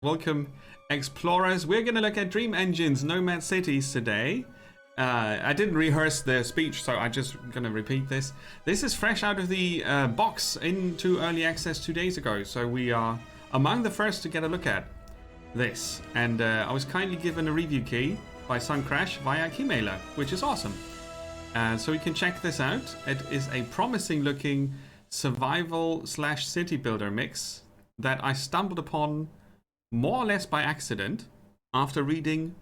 Welcome, explorers. We're going to look at Dream Engine's Nomad Cities today. I didn't rehearse the speech, so I'm just going to repeat this. This is fresh out of the box into early access 2 days ago, so we are among the first to get a look at this. And I was kindly given a review key by Suncrash via Keymailer, which is awesome. So we can check this out. It is a promising looking survival/city builder mix that I stumbled upon more or less by accident after reading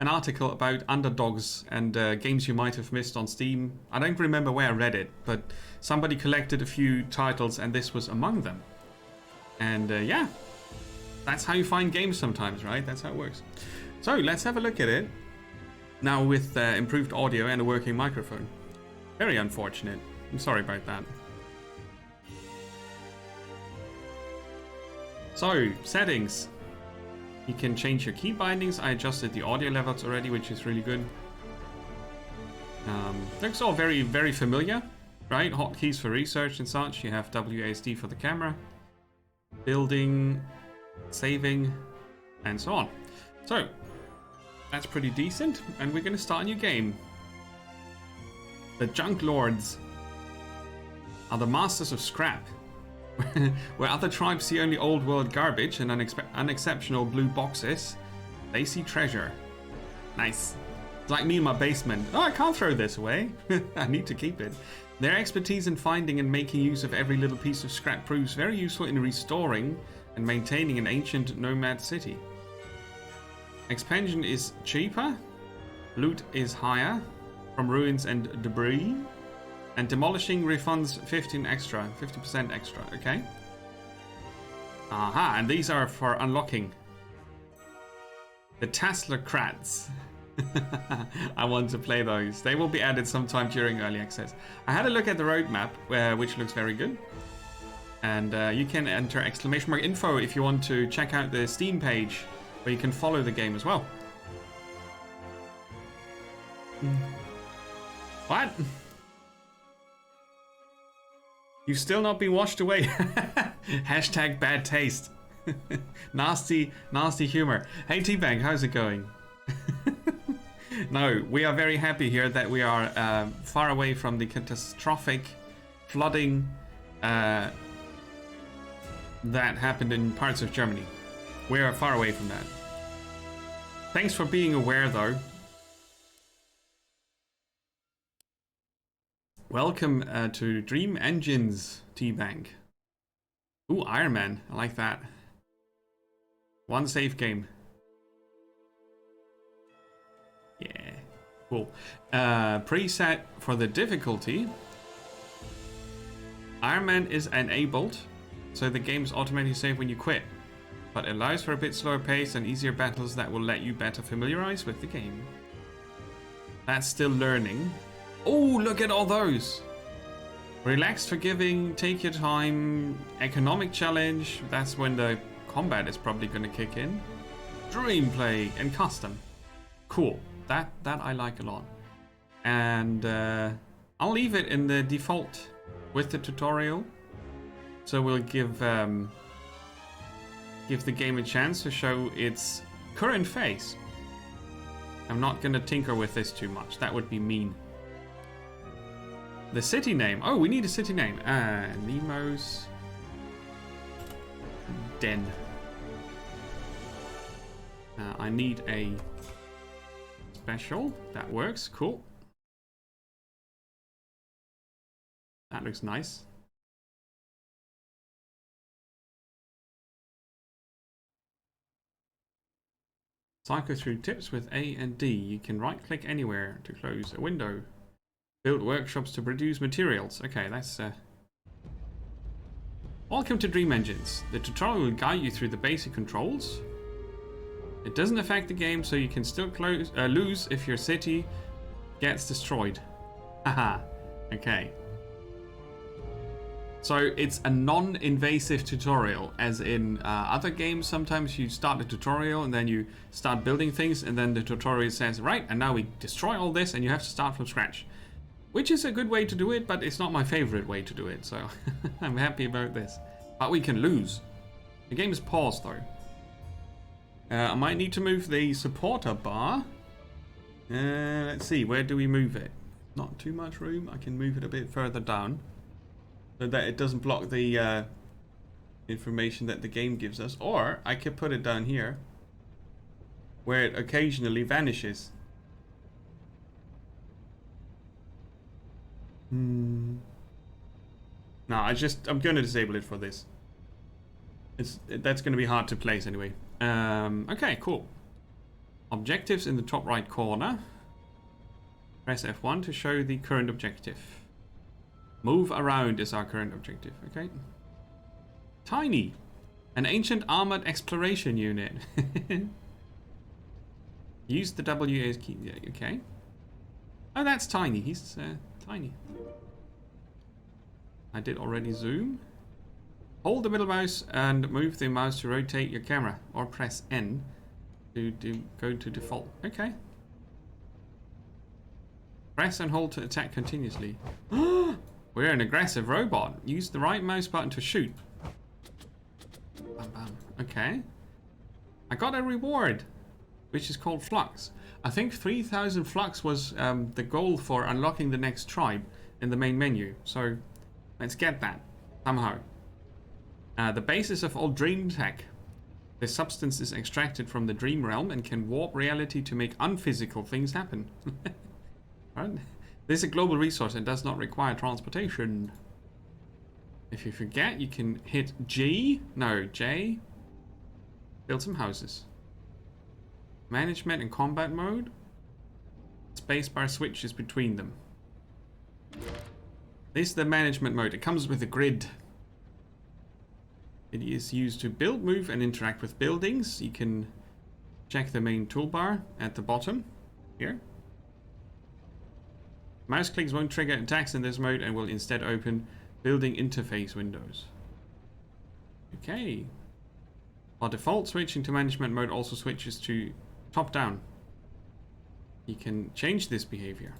an article about underdogs and games you might have missed on Steam. I don't remember where I read it, but somebody collected a few titles and this was among them. And yeah, that's how you find games sometimes, right? That's how it works. So let's have a look at it. Now with improved audio and a working microphone. Very unfortunate. I'm sorry about that. So, settings. You can change your key bindings. I adjusted the audio levels already, which is really good. Looks all very, very familiar, right? Hotkeys for research and such. You have WASD for the camera, building, saving, and so on. So, that's pretty decent. And we're going to start a new game. The Junk Lords are the masters of scrap. Where other tribes see only old world garbage and unexceptional blue boxes, they see treasure. Nice. It's like me in my basement. Oh, I can't throw this away. I need to keep it. Their expertise in finding and making use of every little piece of scrap proves very useful in restoring and maintaining an ancient nomad city. Expansion is cheaper, loot is higher from ruins and debris. And demolishing refunds 50% extra, okay? Aha, and these are for unlocking. The Tesla-crats. I want to play those. They will be added sometime during early access. I had a look at the roadmap, which looks very good. And you can enter !info if you want to check out the Steam page, where you can follow the game as well. What? You've still not been washed away. Hashtag bad taste. nasty humor. Hey T-Bank, how's it going? No, we are very happy here that we are far away from the catastrophic flooding that happened in parts of Germany. We are far away from that. Thanks for being aware though. Welcome to Dream Engine's T-Bank. Ooh, Iron Man. I like that. One safe game. Yeah, cool. Preset for the difficulty. Iron Man is enabled, so the game's automatically save when you quit, but allows for a bit slower pace and easier battles that will let you better familiarize with the game. That's still learning. Oh, look at all those. Relaxed, forgiving, take your time, economic challenge. That's when the combat is probably going to kick in. Dream play and custom. Cool. That I like a lot. And I'll leave it in the default with the tutorial. So we'll give the game a chance to show its current phase. I'm not going to tinker with this too much. That would be mean. The city name. Oh, we need a city name. Nemo's Den. I need a special. That works. Cool. That looks nice. Cycle through tips with A and D. You can right-click anywhere to close a window. Build workshops to produce materials. Okay, that's... Welcome to Dream Engines. The tutorial will guide you through the basic controls. It doesn't affect the game, so you can still lose if your city gets destroyed. Haha. Okay. So it's a non-invasive tutorial, as in other games, sometimes you start the tutorial and then you start building things and then the tutorial says, right, and now we destroy all this and you have to start from scratch. Which is a good way to do it, but it's not my favorite way to do it, so I'm happy about this. But we can lose. The game is paused though. I might need to move the supporter bar. Let's see, where do we move it? Not too much room. I can move it a bit further down so that it doesn't block the information that the game gives us. Or I could put it down here where it occasionally vanishes. No, I'm going to disable it for this. That's going to be hard to place anyway. Okay, cool. Objectives in the top right corner. Press F1 to show the current objective. Move around is our current objective. Okay. Tiny. An ancient armored exploration unit. Use the WAS key. Yeah, okay. Oh, that's Tiny. He's tiny. I did already zoom. Hold the middle mouse and move the mouse to rotate your camera, or press N to go to default. Okay. Press and hold to attack continuously. We're an aggressive robot. Use the right mouse button to shoot. Bam, bam. Okay. I got a reward, which is called Flux. I think 3,000 Flux was the goal for unlocking the next tribe in the main menu. So let's get that somehow. The basis of all dream tech. This substance is extracted from the dream realm and can warp reality to make unphysical things happen. Right? This is a global resource and does not require transportation. If you forget, you can hit J. Build some houses. Management and combat mode. Spacebar switches between them. This is the management mode. It comes with a grid. It is used to build, move, and interact with buildings. You can check the main toolbar at the bottom here. Mouse clicks won't trigger attacks in this mode and will instead open building interface windows. Okay. By default, switching to management mode also switches to top down. You can change this behavior.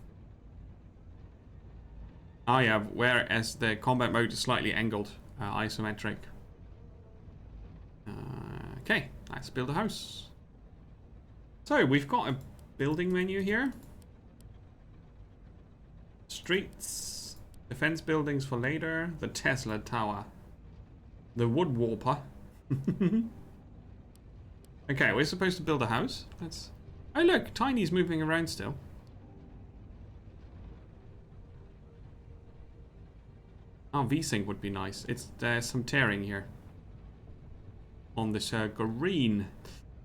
Oh yeah, whereas the combat mode is slightly angled, isometric. Okay, let's build a house. So we've got a building menu here. Streets, defense buildings for later, the Tesla Tower, the Wood Warper. Okay, we're supposed to build a house. Let's. Oh look, Tiny's moving around still. Oh, VSync would be nice. There's some tearing here on this green.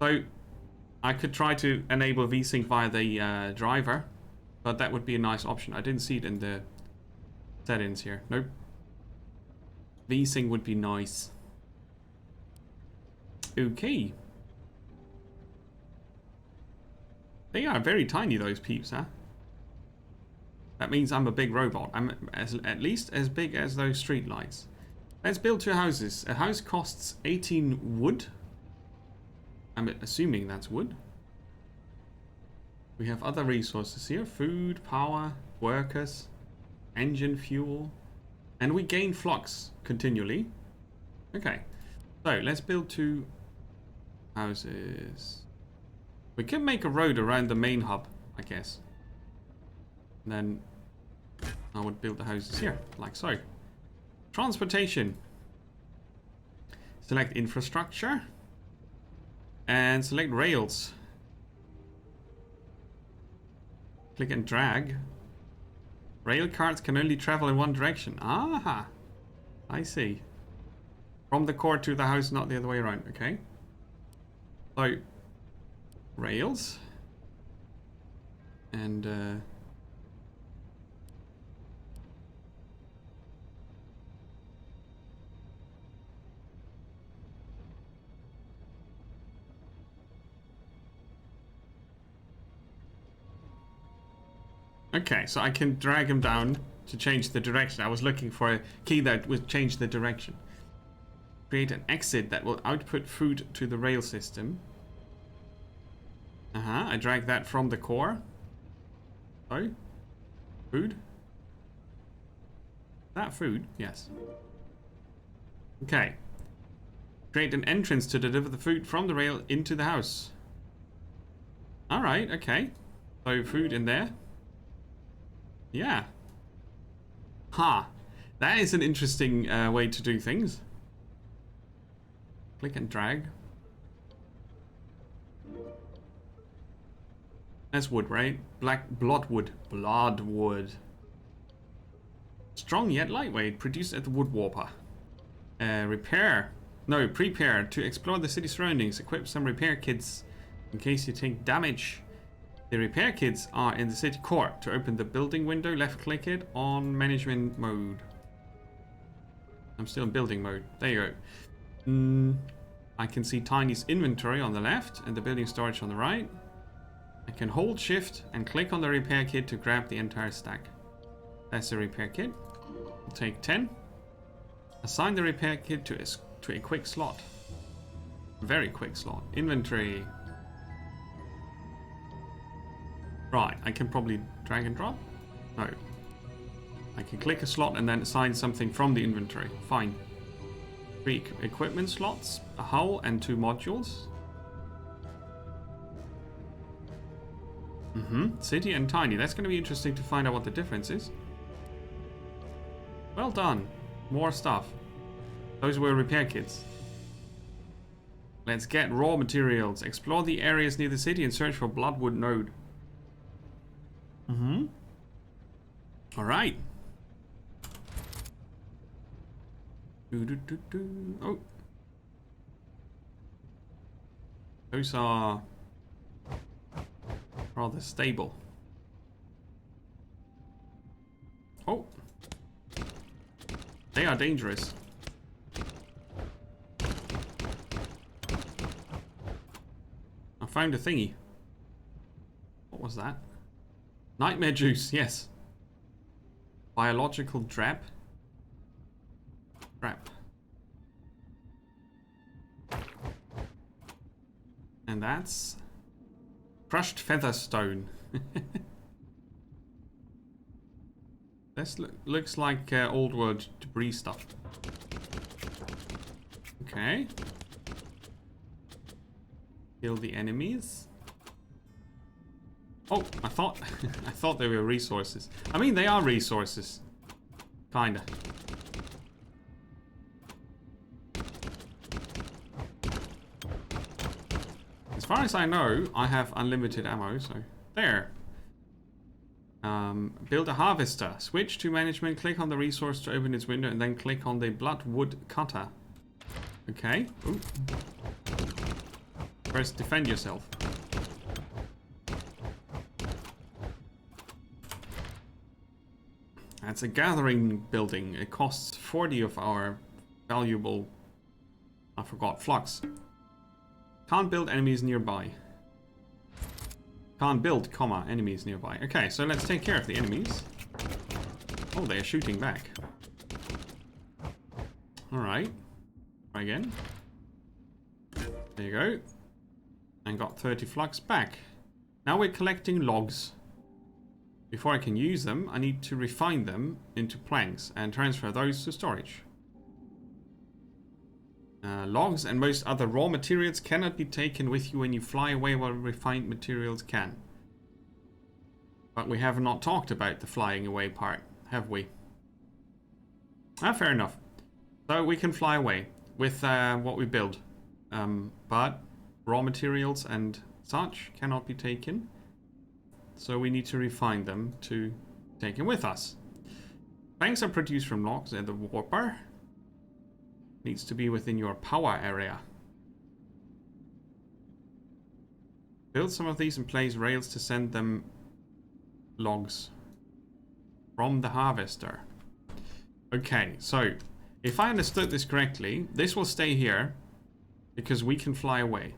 So I could try to enable VSync via the driver, but that would be a nice option. I didn't see it in the settings here. Nope. VSync would be nice. Okay. They are very tiny, those peeps, huh? That means I'm a big robot. I'm at least as big as those streetlights. Let's build 2 houses. A house costs 18 wood. I'm assuming that's wood. We have other resources here. Food, power, workers, engine fuel. And we gain flux continually. Okay. So let's build 2 houses. We can make a road around the main hub, I guess. And then I would build the houses here, like so. Transportation. Select infrastructure. And select rails. Click and drag. Rail cars can only travel in one direction. Aha! I see. From the core to the house, not the other way around. Okay. So, rails. And, okay, so I can drag him down to change the direction. I was looking for a key that would change the direction. Create an exit that will output food to the rail system. I drag that from the core. Oh, food? That food? Yes. Okay. Create an entrance to deliver the food from the rail into the house. Alright, okay. So food in there. Yeah. Ha. That is an interesting way to do things. Click and drag. That's wood, right? Black bloodwood. Bloodwood. Strong yet lightweight. Produced at the wood warper. Repair. No, prepare to explore the city surroundings. Equip some repair kits in case you take damage. The repair kits are in the city core. To open the building window, left click it on management mode. I'm still in building mode. There you go. I can see Tiny's inventory on the left and the building storage on the right. I can hold shift and click on the repair kit to grab the entire stack. That's the repair kit. We'll take 10. Assign the repair kit to a quick slot. Very quick slot. Inventory. Right, I can probably drag and drop. No. I can click a slot and then assign something from the inventory. Fine. 3 equipment slots, a hull and 2 modules. City and tiny. That's going to be interesting to find out what the difference is. Well done. More stuff. Those were repair kits. Let's get raw materials. Explore the areas near the city and search for bloodwood node. Alright. Oh. Those are rather stable. Oh. They are dangerous. I found a thingy. What was that? Nightmare juice, yes. Biological trap. And that's crushed featherstone. This looks like old world debris stuff. Okay. Kill the enemies. Oh, I thought I thought they were resources. I mean, they are resources. Kinda. As far as I know, I have unlimited ammo, so there. Build a harvester. Switch to management, click on the resource to open its window, and then click on the bloodwood cutter. Okay. Ooh. First, defend yourself. That's a gathering building. It costs 40 of our valuable... I forgot. Flux. Can't build enemies nearby. Can't build, comma, enemies nearby. Okay, so let's take care of the enemies. Oh, they're shooting back. Alright. Try again. There you go. And got 30 flux back. Now we're collecting logs. Before I can use them, I need to refine them into planks and transfer those to storage. Logs and most other raw materials cannot be taken with you when you fly away, while refined materials can. But we have not talked about the flying away part, have we? Ah, fair enough. So we can fly away with what we build. But raw materials and such cannot be taken. So we need to refine them to take them with us. Planks are produced from logs and the warper needs to be within your power area. Build some of these and place rails to send them logs from the harvester. Okay, so if I understood this correctly, this will stay here because we can fly away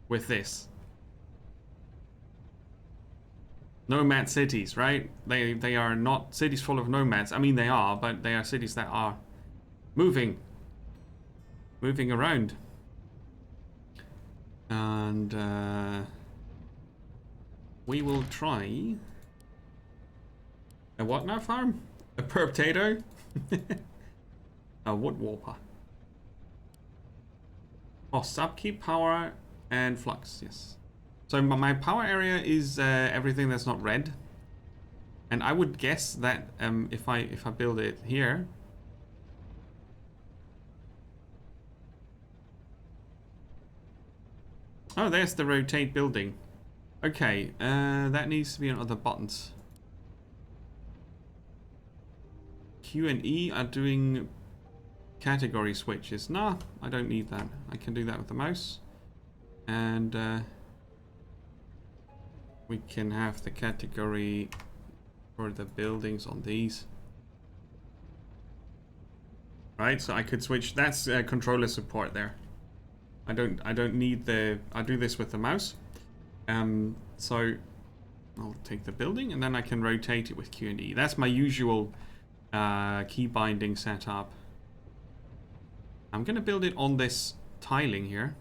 with this. Nomad cities, right? They are not cities full of nomads. I mean, they are, but they are cities that are moving around. And we will try a what now farm? A potato? A wood warper. Cost upkeep, power, and flux. Yes. So my power area is everything that's not red. And I would guess that if I build it here. Oh, there's the rotate building. Okay, that needs to be on other buttons. Q and E are doing category switches. Nah, I don't need that. I can do that with the mouse. And we can have the category for the buildings on these. Right, so I could switch. That's controller support there. I don't need the. I do this with the mouse. So I'll take the building and then I can rotate it with Q and E. That's my usual key binding setup. I'm gonna build it on this tiling here,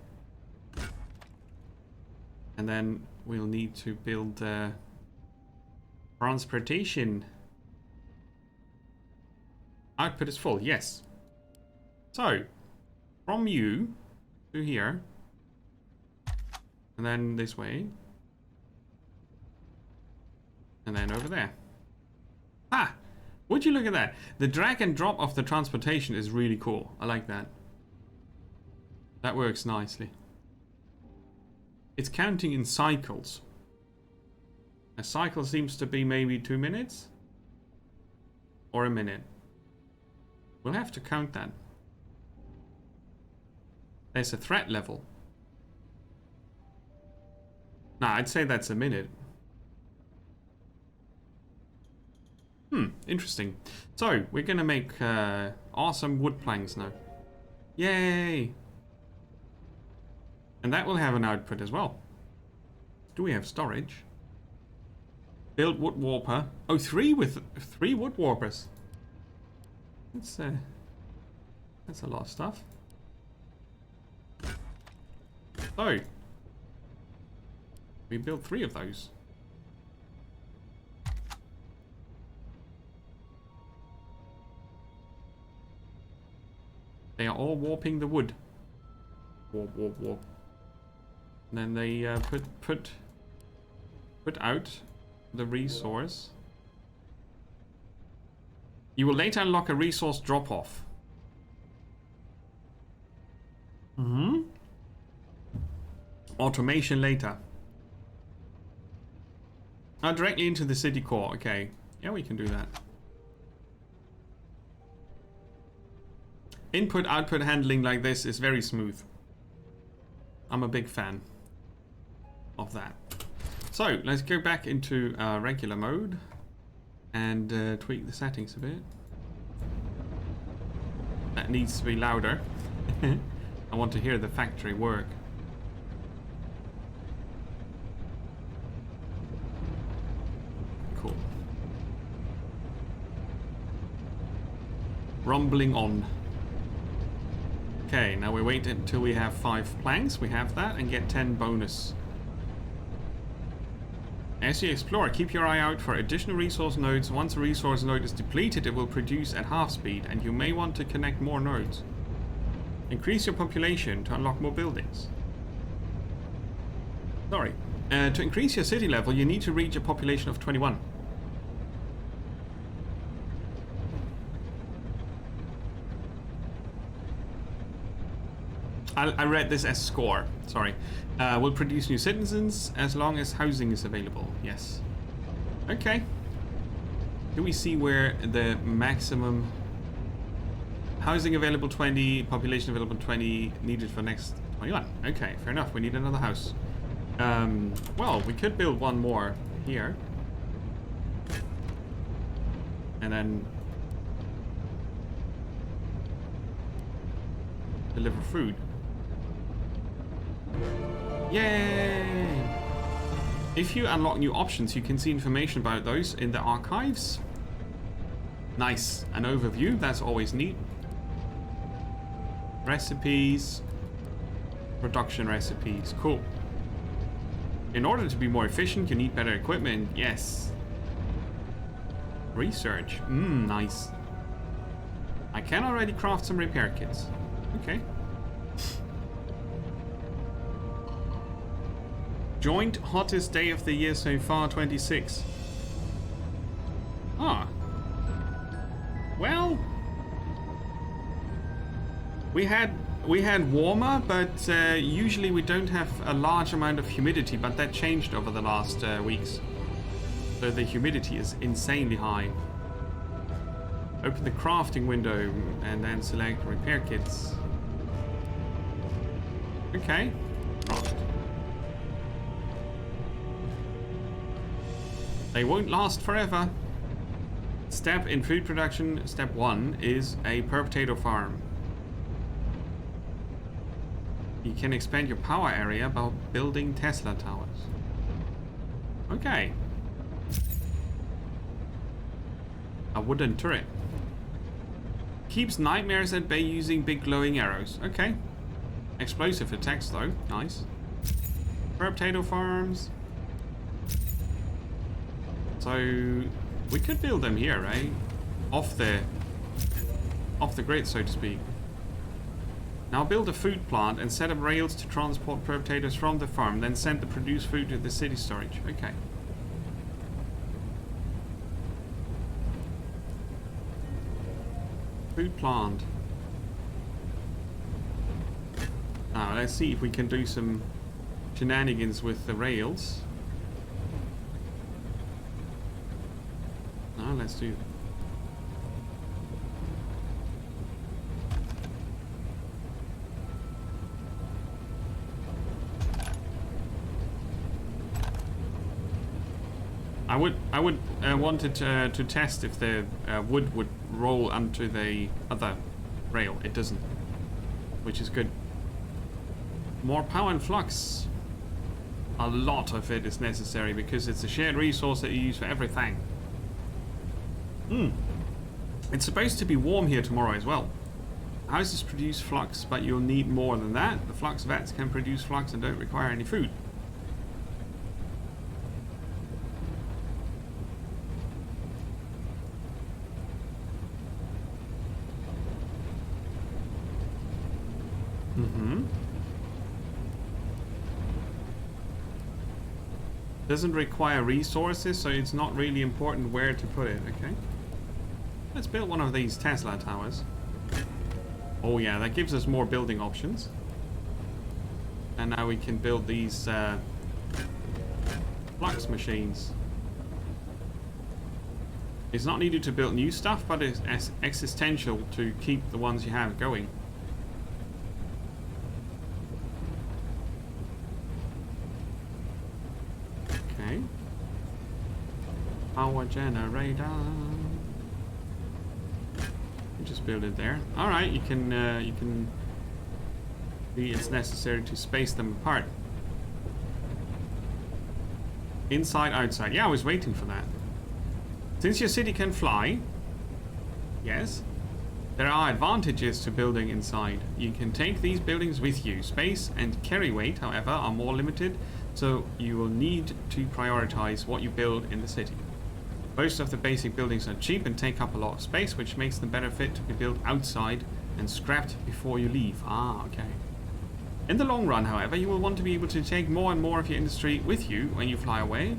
and then we'll need to build transportation. Output is full. Yes. So from you to here, and then this way, and then over there. Ah! Would you look at that? The drag and drop of the transportation is really cool. I like that. That works nicely. It's counting in cycles. A cycle seems to be maybe 2 minutes. Or a minute. We'll have to count that. There's a threat level. Nah, I'd say that's a minute. Interesting. So, we're gonna make awesome wood planks now. Yay! And that will have an output as well. Do we have storage? Build wood warper. Oh, 3 with 3 wood warpers. That's a lot of stuff. So, we built 3 of those. They are all warping the wood. Warp, warp, warp. And then they put out the resource. You will later unlock a resource drop-off. Automation later. Oh, directly into the city core. Okay. Yeah, we can do that. Input-output handling like this is very smooth. I'm a big fan of that. So, let's go back into regular mode and tweak the settings a bit. That needs to be louder. I want to hear the factory work. Cool. Rumbling on. Okay, now we wait until we have 5 planks. We have that and get 10 bonus. As you explore, keep your eye out for additional resource nodes. Once a resource node is depleted, it will produce at half speed, and you may want to connect more nodes. Increase your population to unlock more buildings. Sorry. To increase your city level, you need to reach a population of 21. I read this as score. Sorry. Will produce new citizens as long as housing is available. Yes. Okay. Do we see where the maximum housing available 20, population available 20, needed for next 21? Okay, fair enough. We need another house. Well, we could build one more here. And then deliver food. Yay! If you unlock new options, you can see information about those in the archives. Nice. An overview, that's always neat. Recipes. Production recipes. Cool. In order to be more efficient, you need better equipment. Yes. Research. Nice. I can already craft some repair kits. Okay. Joint hottest day of the year so far, 26. Huh. Well, we had warmer, but usually we don't have a large amount of humidity, but that changed over the last weeks. So the humidity is insanely high. Open the crafting window and then select repair kits. Okay. Craft. They won't last forever. Step in food production, step 1 is a potato farm. You can expand your power area by building Tesla towers. Okay. A wooden turret. Keeps nightmares at bay using big glowing arrows. Okay. Explosive attacks though. Nice. Potato farms. So we could build them here, right? Off the grid, so to speak. Now build a food plant and set up rails to transport potatoes from the farm, then send the produced food to the city storage. Okay. Food plant. Now let's see if we can do some shenanigans with the rails. Now let's do. I would wanted to test if the wood would roll onto the other rail. It doesn't, which is good. More power and flux. A lot of it is necessary because it's a shared resource that you use for everything. It's supposed to be warm here tomorrow as well. Houses produce flux, but you'll need more than that. The flux vats can produce flux and don't require any food. Doesn't require resources, so it's not really important where to put it. Okay. Let's build one of these Tesla towers. Oh yeah, that gives us more building options. And now we can build these flux machines. It's not needed to build new stuff, but it's existential to keep the ones you have going. Okay. Power generator. Just build it there. All right, you can see it's necessary to space them apart. Inside, outside. Yeah, I was waiting for that. Since your city can fly, yes, there are advantages to building inside. You can take these buildings with you. Space and carry weight, however, are more limited, so you will need to prioritize what you build in the city. Most of the basic buildings are cheap and take up a lot of space, which makes them better fit to be built outside and scrapped before you leave. Ah, okay. In the long run, however, you will want to be able to take more and more of your industry with you when you fly away.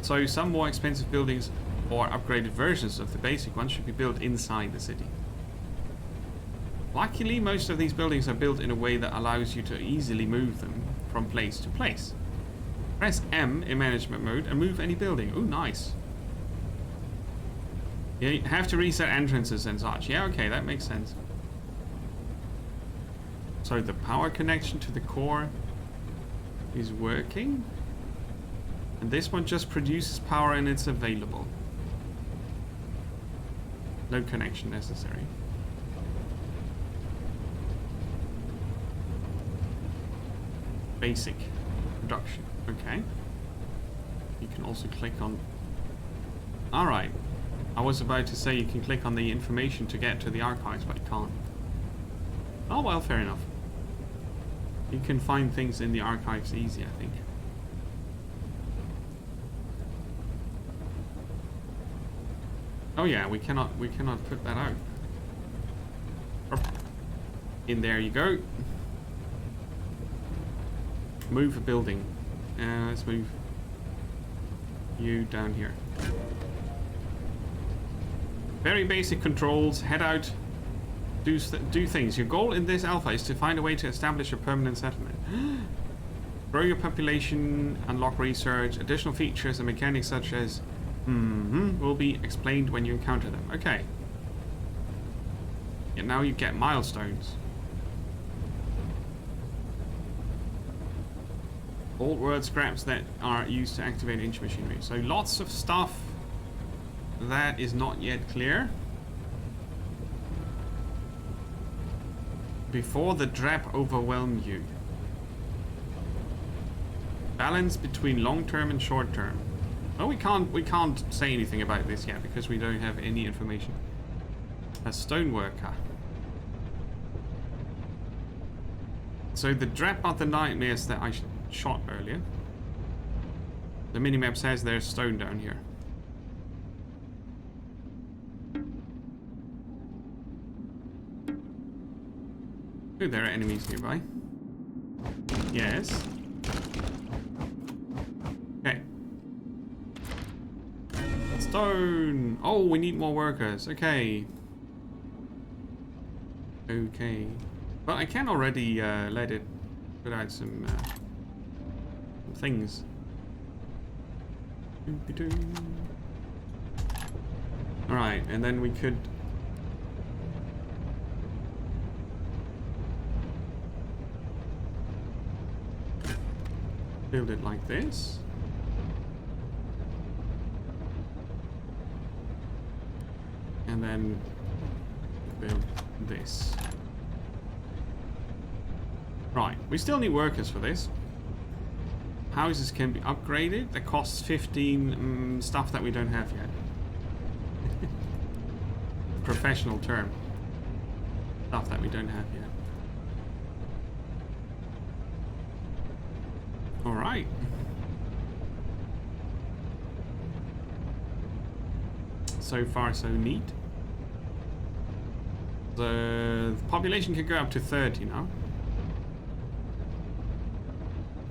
So some more expensive buildings or upgraded versions of the basic ones should be built inside the city. Luckily, most of these buildings are built in a way that allows you to easily move them from place to place. Press M in management mode and move any building. Oh, nice. You have to reset entrances and such. Yeah, okay, that makes sense. So the power connection to the core is working. And this one just produces power and it's available. No connection necessary. Basic production. Okay. You can also click on... Alright. I was about to say you can click on the information to get to the archives, but you can't. Oh well, fair enough. You can find things in the archives easy, I think. Oh yeah, we cannot put that out. In there you go. Move a building. Let's move you down here. Very basic controls. Head out. Do things. Your goal in this alpha is to find a way to establish a permanent settlement. Grow your population, unlock research, additional features and mechanics such as will be explained when you encounter them. Okay. And now you get milestones. Old word scraps that are used to activate inch machinery. So lots of stuff that is not yet clear. Before the drap overwhelm you. Balance between long term and short term. Oh, we can't say anything about this yet because we don't have any information. A stoneworker. So the drap are the nightmares that I shot earlier. The minimap says there's stone down here. Oh, there are enemies nearby. Yes. Okay. Stone! Oh, we need more workers. Okay. Okay. But I can already let it put out some things. Alright, and then we could... build it like this. And then build this. Right, we still need workers for this. Houses can be upgraded. That costs 15 stuff that we don't have yet. Professional term. Stuff that we don't have yet. Alright. So far so neat. The population can go up to 30 now.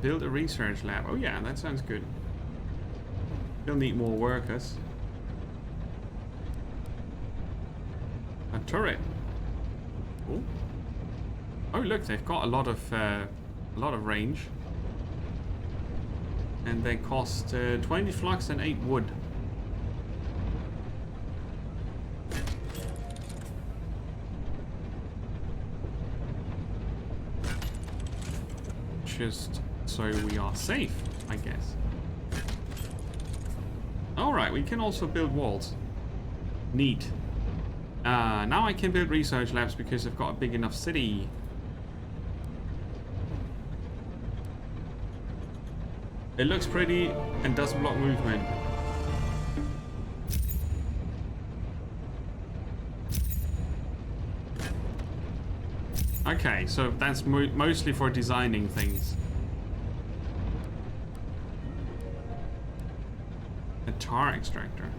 Build a research lab. Oh yeah, that sounds good. We'll need more workers. A turret. Oh. Oh look, they've got a lot of range. And they cost 20 flux and 8 wood. Just so we are safe, I guess. Alright, we can also build walls. Neat. Now I can build research labs because I've got a big enough city. It looks pretty and doesn't block movement. Okay, so that's mostly for designing things. A tar extractor.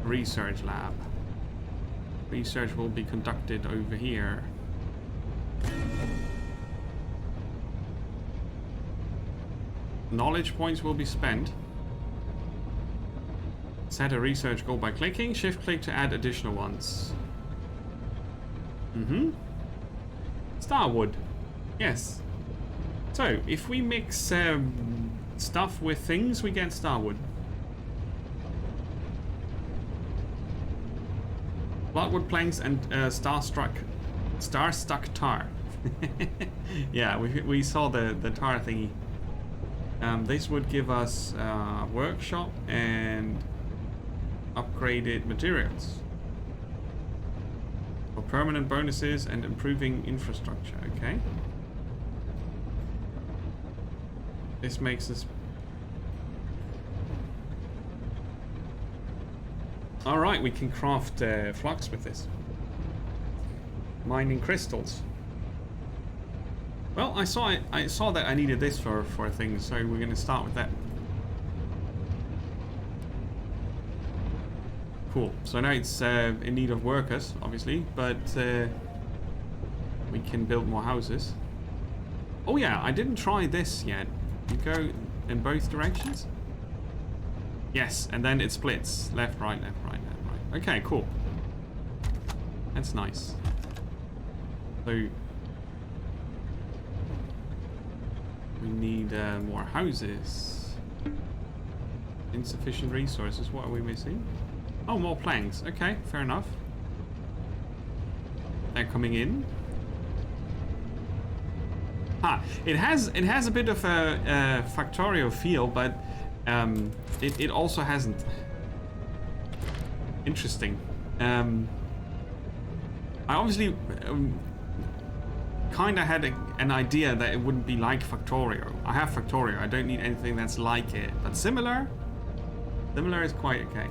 Research lab. Research will be conducted over here. Knowledge points will be spent. Set a research goal by clicking. Shift click to add additional ones. Starwood. Yes. So, if we mix stuff with things, we get starwood. Bloodwood planks and star-stuck tar. Yeah, we saw the tar thingy. This would give us workshop and upgraded materials for permanent bonuses and improving infrastructure. Okay, this makes us all right. We can craft flux with this. Mining crystals. Well, I saw that I needed this for things, so we're going to start with that. Cool. So now it's in need of workers, obviously, but we can build more houses. Oh yeah, I didn't try this yet. You go in both directions? Yes, and then it splits. Left, right, left, right, left, right. Okay, cool. That's nice. So we need more houses. Insufficient resources. What are we missing? Oh, more planks. Okay, fair enough. They're coming in. It has a bit of a Factorio feel, but it also hasn't. Interesting. I obviously kind of had an idea that it wouldn't be like Factorio. I have Factorio. I don't need anything that's like it, but similar. Similar is quite okay.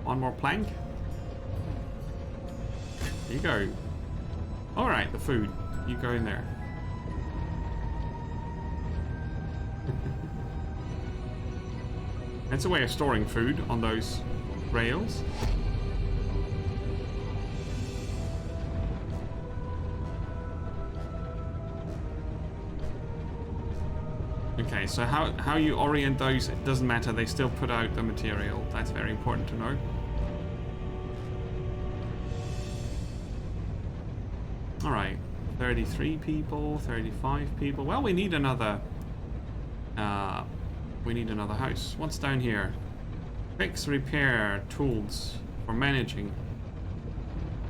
One more plank. There you go. All right, the food. You go in there. That's a way of storing food on those rails. Okay, so how you orient those, it doesn't matter. They still put out the material. That's very important to know. All right, 33 people, 35 people. Well, we need another house. What's down here? Fix, repair, tools for managing.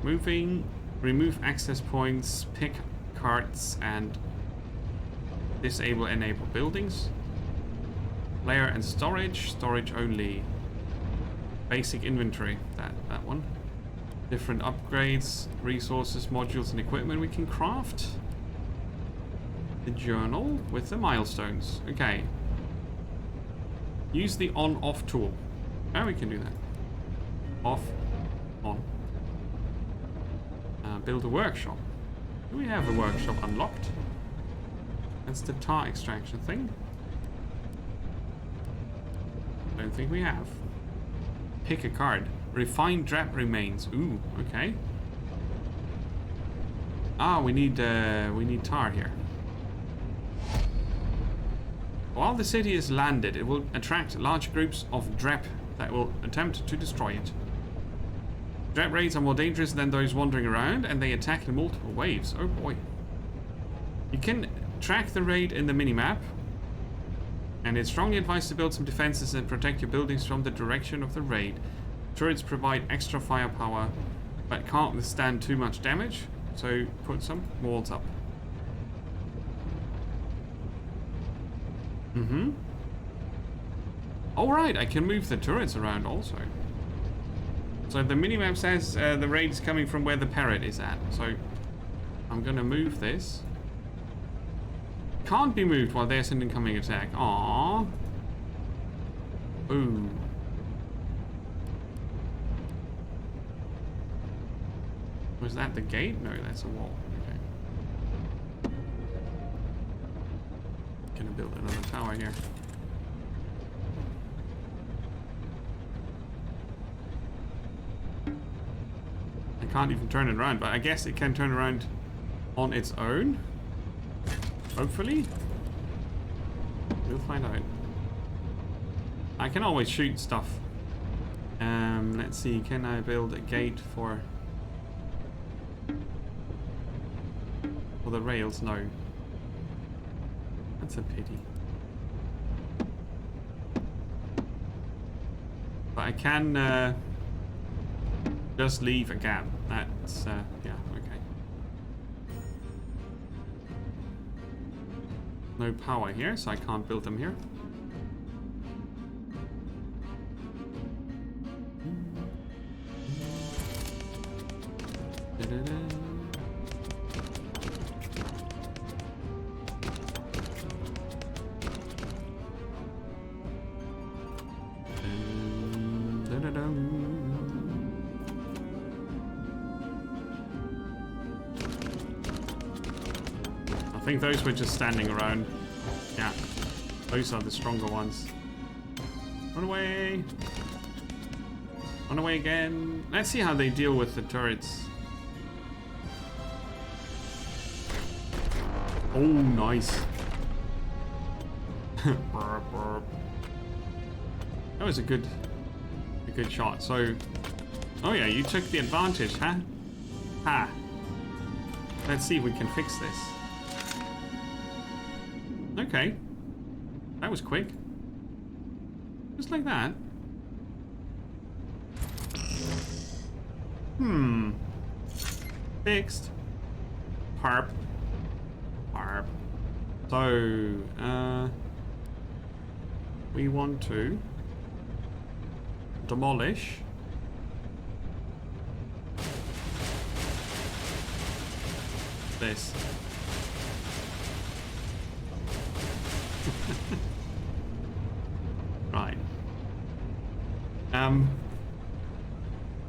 Moving, remove access points, pick carts, and disable, enable buildings. Layer and storage, storage only. Basic inventory, that one. Different upgrades, resources, modules, and equipment we can craft. The journal with the milestones. Okay. Use the on-off tool. Oh, we can do that. Off, on. Build a workshop. Do we have a workshop unlocked? That's the tar extraction thing. Don't think we have. Pick a card. Refined drap remains. Ooh, okay. Ah, we need tar here. While the city is landed, it will attract large groups of drap that will attempt to destroy it. Drap raids are more dangerous than those wandering around, and they attack in multiple waves. Oh boy. You can track the raid in the minimap, and it's strongly advised to build some defenses and protect your buildings from the direction of the raid. Turrets provide extra firepower, but can't withstand too much damage, so put some walls up. Alright, I can move the turrets around also. So the minimap says the raid is coming from where the parrot is at, so I'm gonna move this. Can't be moved while there's an incoming attack. Aww. Ooh. Was that the gate? No, that's a wall. Okay. Gonna build another tower here. I can't even turn it around, but I guess it can turn around on its own. Hopefully. We'll find out. I can always shoot stuff. Let's see, can I build a gate for the rails? No. That's a pity. But I can just leave a gap. That's yeah, okay. No power here, so I can't build them here. I think those were just standing around. Yeah, those are the stronger ones. Run away! Run away again! Let's see how they deal with the turrets. Oh, nice. That was a good shot. So, oh yeah, you took the advantage, huh? Ha. Let's see if we can fix this. Okay. That was quick. Just like that. Fixed. Harp. So, we want to demolish this. Right.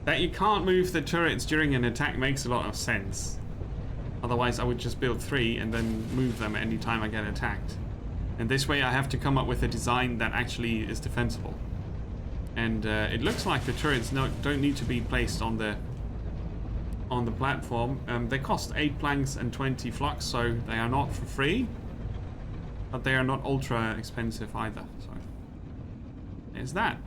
That you can't move the turrets during an attack makes a lot of sense. Otherwise, I would just build 3 and then move them anytime I get attacked. And this way I have to come up with a design that actually is defensible. And it looks like the turrets don't need to be placed on the platform. They cost 8 planks and 20 flux, so they are not for free. But they are not ultra expensive either. So there's that.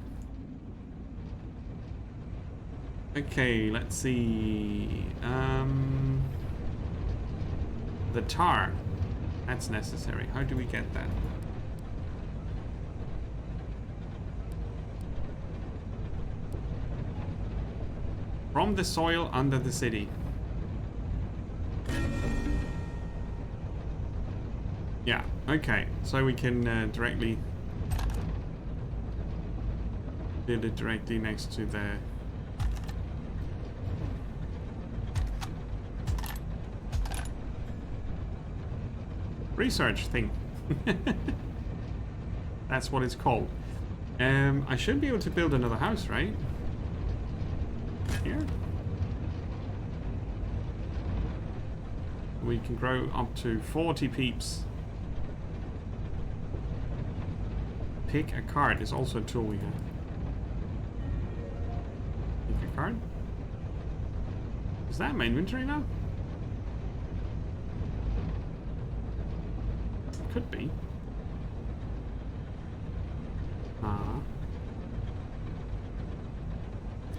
Okay, let's see. The tar. That's necessary. How do we get that? From the soil under the city. Yeah, okay. So we can directly build it directly next to the research thing. That's what it's called. I should be able to build another house, right? Here. We can grow up to 40 peeps. Pick a card is also a tool we have. Pick a card. Is that my inventory now? Could be.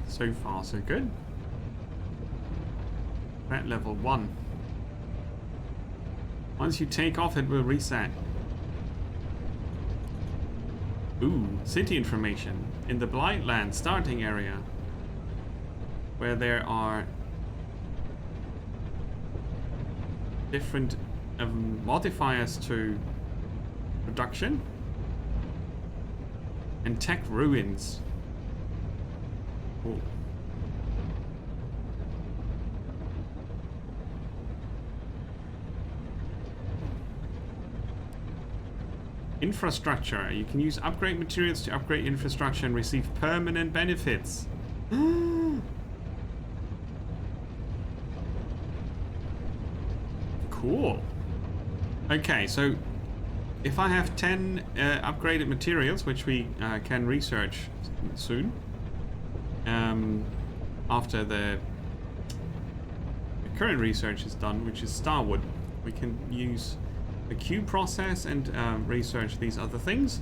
So far, so good. At level 1. Once you take off, it will reset. Ooh, city information. In the Blightland starting area, where there are different modifiers to production and tech ruins. Ooh. Infrastructure. You can use upgrade materials to upgrade infrastructure and receive permanent benefits. Cool. Okay, so if I have 10 upgraded materials, which we can research soon, after the current research is done, which is Starwood, we can use the Q process and research these other things.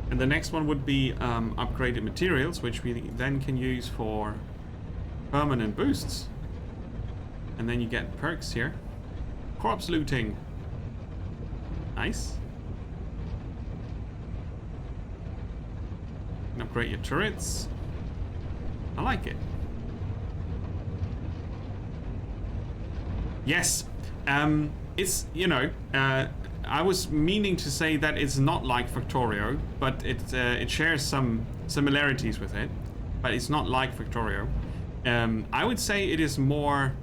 And the next one would be upgraded materials, which we then can use for permanent boosts. And then you get perks here. Corpse looting. Nice. And upgrade your turrets. I like it. Yes. It's, you know, I was meaning to say that it's not like Factorio, but it shares some similarities with it, but it's not like Factorio. I would say it is more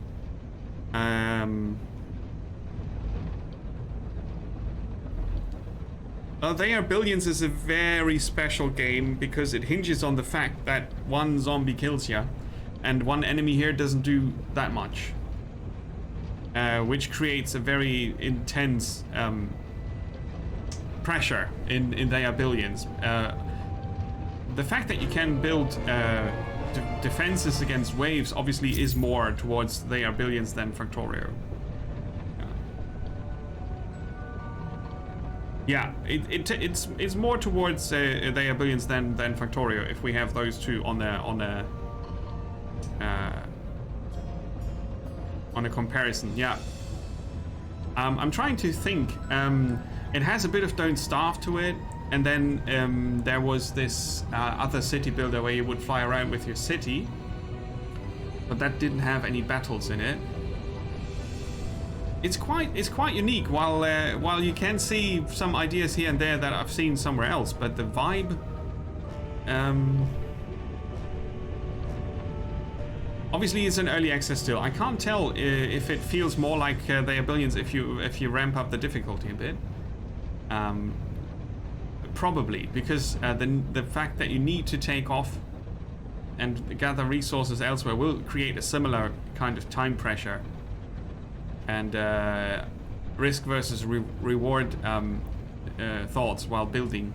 They Are Billions is a very special game because it hinges on the fact that one zombie kills you and one enemy here doesn't do that much. Which creates a very intense pressure in They Are Billions. The fact that you can build defenses against waves obviously is more towards They Are Billions than Factorio. Yeah, it's more towards they are billions than Factorio if we have those two on a comparison. Yeah. I'm trying to think. It has a bit of Don't Starve to it, and then there was this other city builder where you would fly around with your city, but that didn't have any battles in it. It's quite unique. While you can see some ideas here and there that I've seen somewhere else, but the vibe, obviously it's an early access still. I can't tell if it feels more like they are billions if you ramp up the difficulty a bit. Probably because the fact that you need to take off and gather resources elsewhere will create a similar kind of time pressure. And risk versus reward thoughts while building.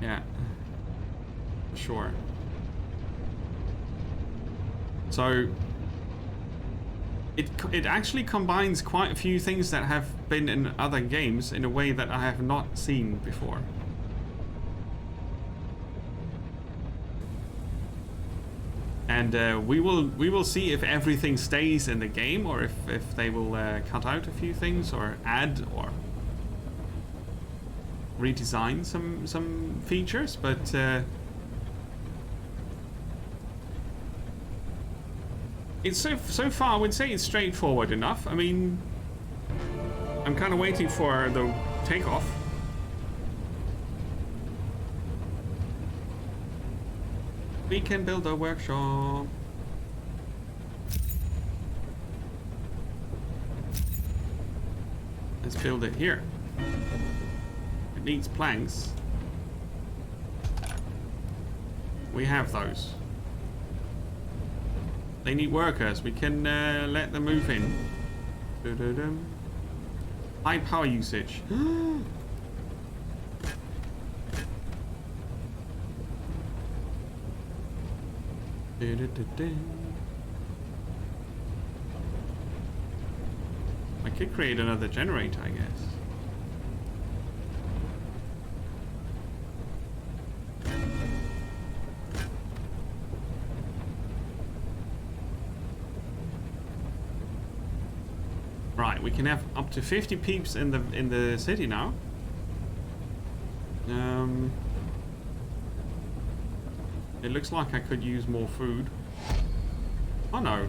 Yeah, sure. So it actually combines quite a few things that have been in other games in a way that I have not seen before. And we will see if everything stays in the game, or if they will cut out a few things, or add, or redesign some features. But it's so far I would say it's straightforward enough. I mean, I'm kind of waiting for the takeoff. We can build a workshop. Let's build it here. It needs planks. We have those. They need workers. We can let them move in. Dun-dun-dun. High power usage. I could create another generator, I guess. Right, we can have up to 50 peeps in the city now. It looks like I could use more food. Oh no,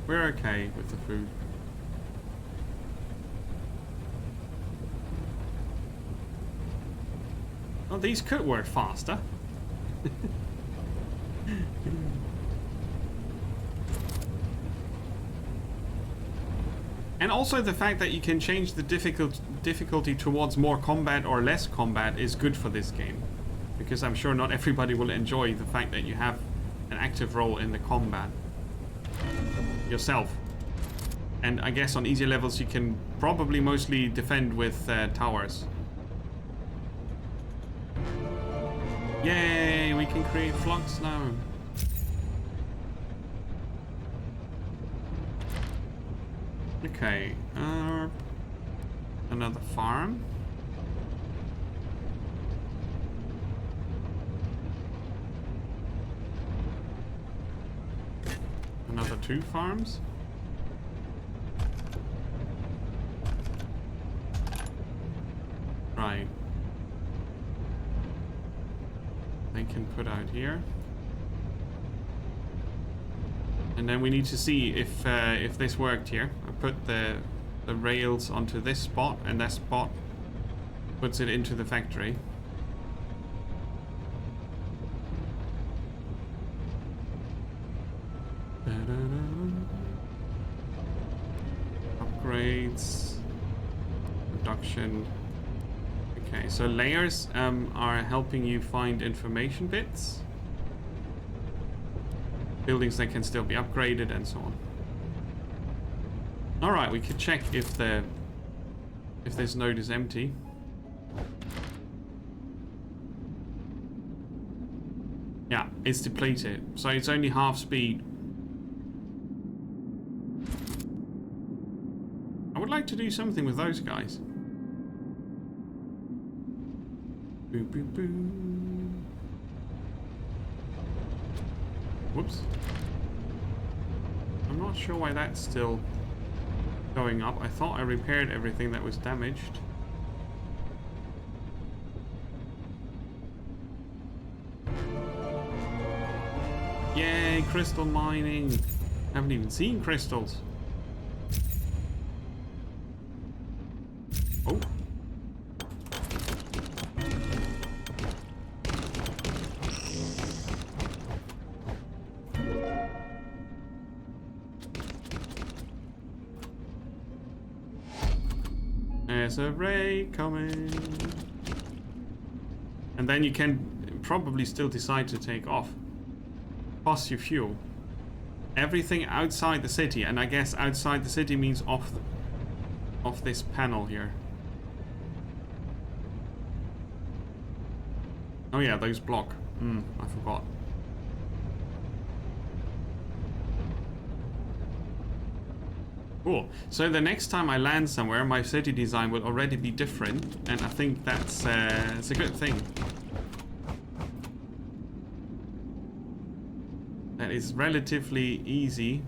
we're okay with the food. Oh, these could work faster. And also the fact that you can change the difficulty towards more combat or less combat is good for this game. Because I'm sure not everybody will enjoy the fact that you have an active role in the combat yourself. And I guess on easier levels you can probably mostly defend with towers. Yay, we can create flux now. Okay, another farm. Another 2 farms. Right. They can put out here. And then we need to see if this worked here. I put the rails onto this spot, and that spot puts it into the factory. Upgrades, production. Okay, so layers are helping you find information bits, buildings that can still be upgraded, and so on. All right, we could check if this node is empty. Yeah, it's depleted, so it's only half speed. I would like to do something with those guys. Boo, boo, boo. Whoops. I'm not sure why that's still going up. I thought I repaired everything that was damaged. Yay, crystal mining. Haven't even seen crystals. Oh. There's a raid coming. And then you can probably still decide to take off. Costs you fuel. Everything outside the city, and I guess outside the city means off this panel here. Oh yeah, those block. I forgot. Cool. So the next time I land somewhere, my city design will already be different, and I think that's it's a good thing. That is relatively easy.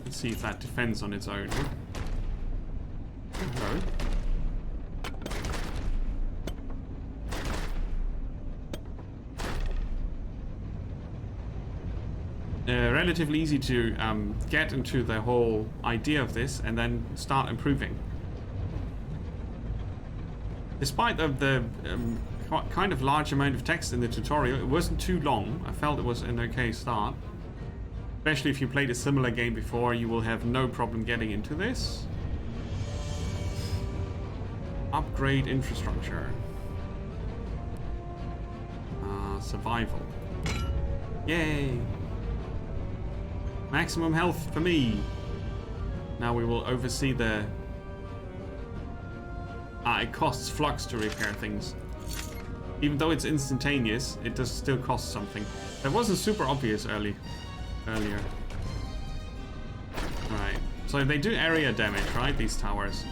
Let's see if that defends on its own. Hello. Relatively easy to get into the whole idea of this and then start improving. Despite the kind of large amount of text in the tutorial, it wasn't too long. I felt it was an okay start. Especially if you played a similar game before, you will have no problem getting into this. Upgrade infrastructure. Survival. Yay! Maximum health for me. Now we will oversee the... it costs flux to repair things. Even though it's instantaneous, it does still cost something. That wasn't super obvious earlier. Right. So they do area damage, right? These towers.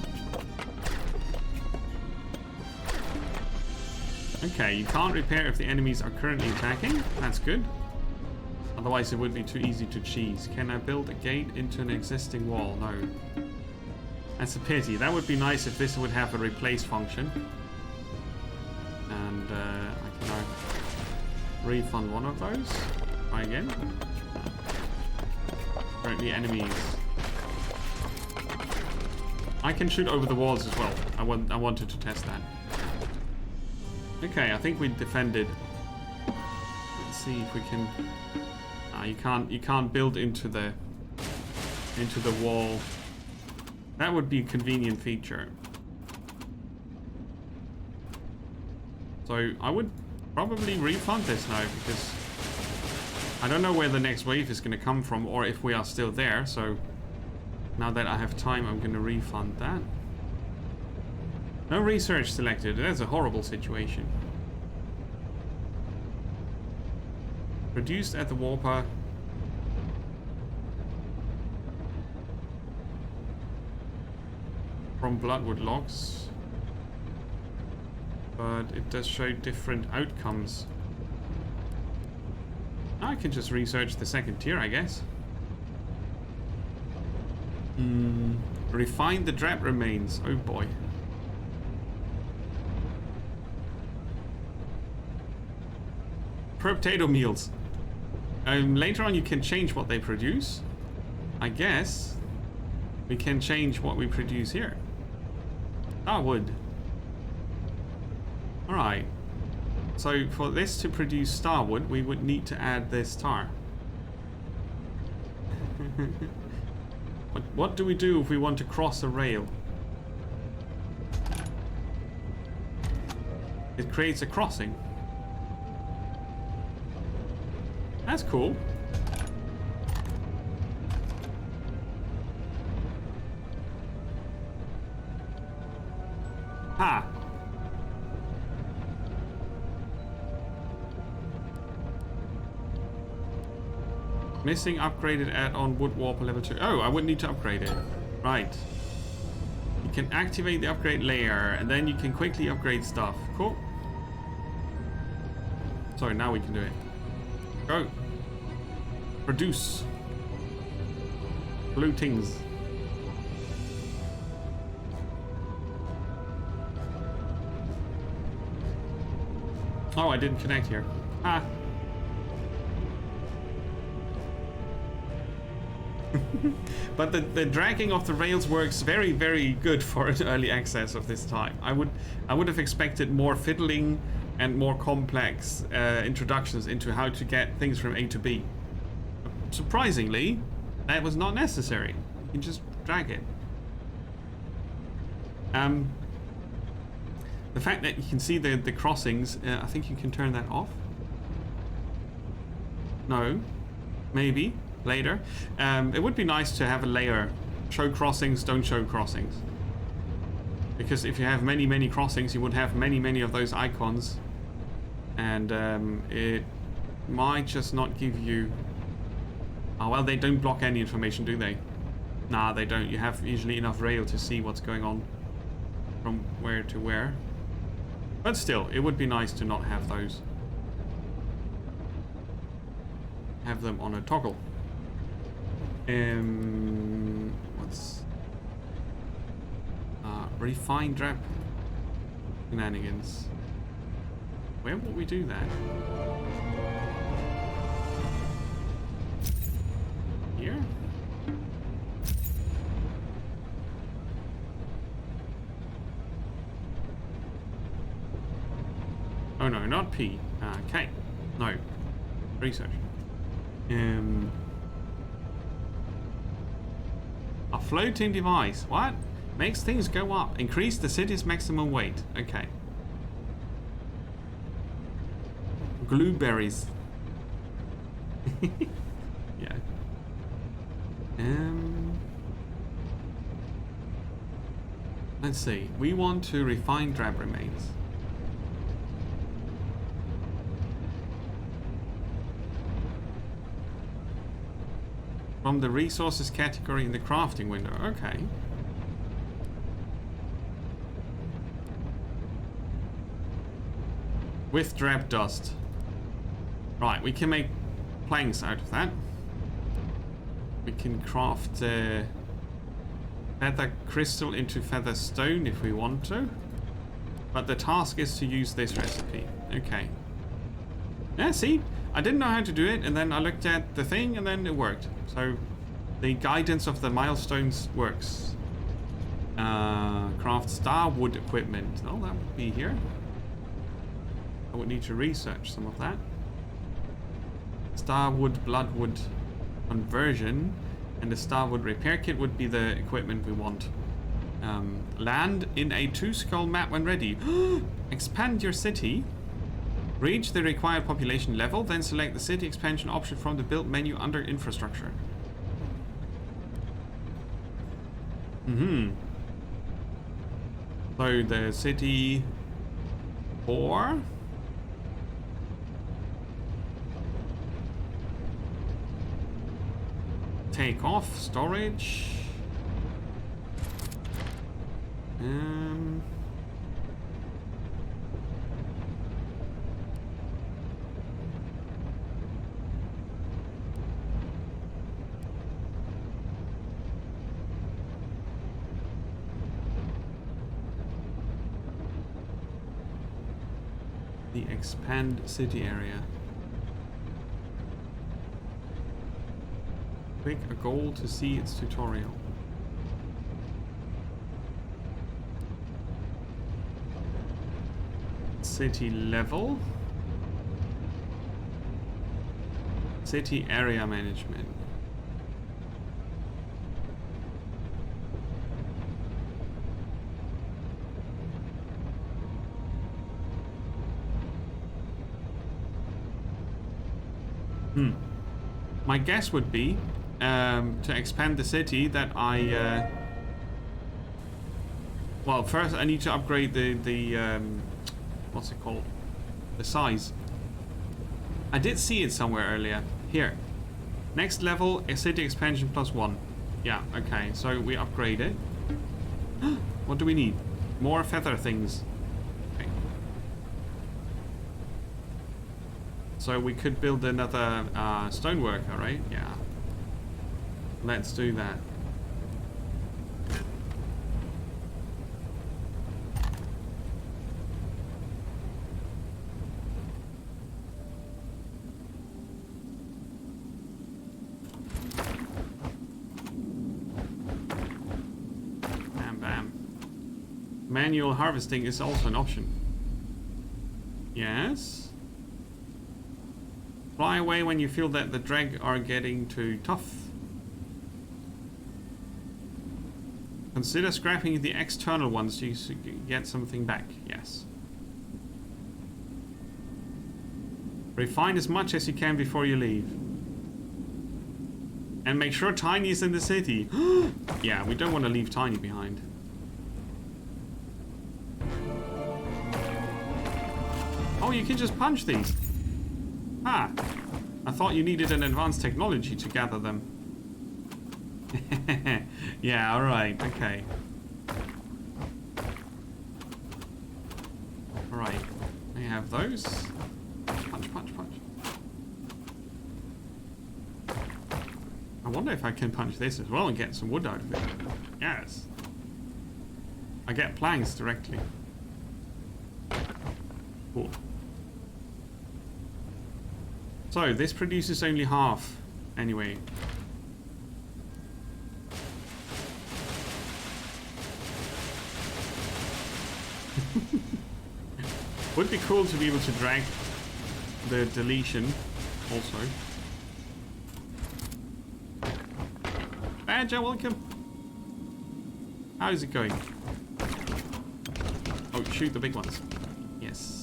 Okay, you can't repair if the enemies are currently attacking. That's good. Otherwise, it would be too easy to cheese. Can I build a gate into an existing wall? No. That's a pity. That would be nice if this would have a replace function. And I can refund one of those. Try again. Currently enemies. I can shoot over the walls as well. I wanted to test that. Okay, I think we defended. Let's see if we can. You can't build into the wall. That would be a convenient feature. So I would probably refund this now because I don't know where the next wave is going to come from or if we are still there. So now that I have time, I'm going to refund that. No research selected. That's a horrible situation. Produced at the warper. From bloodwood logs. But it does show different outcomes. I can just research the second tier, I guess. Refine the drab remains. Oh boy. Potato meals. Later on you can change what they produce. I guess we can change what we produce here. Wood. Alright. So for this to produce star wood, we would need to add this tar. What do we do if we want to cross a rail? It creates a crossing. That's cool. Ha! Missing upgraded add-on wood warper level 2. Oh, I wouldn't need to upgrade it. Right. You can activate the upgrade layer, and then you can quickly upgrade stuff. Cool. Sorry, now we can do it. Go. Produce. Blue things. Oh, I didn't connect here. Ah. But the dragging of the rails works very, very good for an early access of this type. I would have expected more fiddling and more complex introductions into how to get things from A to B. Surprisingly, that was not necessary. You can just drag it. The fact that you can see the crossings, I think you can turn that off. No, maybe later. It would be nice to have a layer. Show crossings, don't show crossings. Because if you have many crossings, you would have many of those icons. And it might just not give you... Oh, well, they don't block any information, do they? Nah, they don't. You have usually enough rail to see what's going on from where to where. But still, it would be nice to not have those. Have them on a toggle. What's... refine drap shenanigans. Where will we do that? Here? Oh no, not P. K. No. Research. A floating device. What? Makes things go up. Increase the city's maximum weight. Okay. Blueberries. Yeah. Let's see. We want to refine drab remains. From the resources category in the crafting window. Okay. With drab dust. Right, we can make planks out of that. We can craft feather crystal into feather stone if we want to. But the task is to use this recipe. Okay. Yeah, see? I didn't know how to do it, and then I looked at the thing, and then it worked. So, the guidance of the milestones works. Craft star wood equipment. Oh, that would be here. I would need to research some of that. Starwood, bloodwood conversion, and the starwood repair kit would be the equipment we want. Land in a 2-skull map when ready. Expand your city. Reach the required population level, then select the city expansion option from the build menu under infrastructure. So the city 4. Take off storage. The expand city area. Click a goal to see its tutorial. City level. City area management. My guess would be to expand the city that I well, first I need to upgrade the what's it called, the size. I did see it somewhere earlier. Here, Next level is city expansion +1. Yeah, okay, so we upgrade it. What do we need? More feather things. Okay. So we could build another stoneworker, right? Yeah. Let's do that. Manual harvesting is also an option. Yes. Fly away when you feel that the drag are getting too tough. Consider scrapping the external ones to get something back. Yes. Refine as much as you can before you leave. And make sure Tiny is in the city. Yeah, we don't want to leave Tiny behind. Oh, you can just punch these. Ah, I thought you needed an advanced technology to gather them. Yeah, alright, okay. Alright, I have those. Punch, punch, punch. I wonder if I can punch this as well and get some wood out of it. Yes. I get planks directly. Cool. So, this produces only half, anyway. Would be cool to be able to drag the deletion, also. Badger, welcome! How is it going? Oh, shoot the big ones. Yes.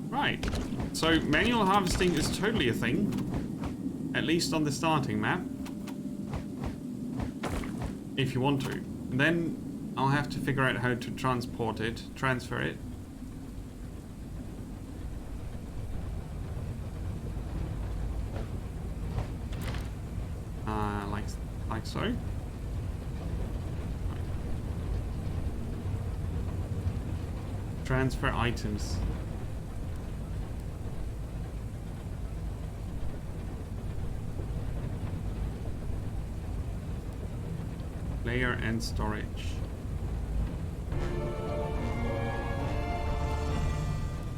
Right, so manual harvesting is totally a thing, at least on the starting map, if you want to. And then I'll have to figure out how to transfer it. Like so. Transfer items. Layer and storage.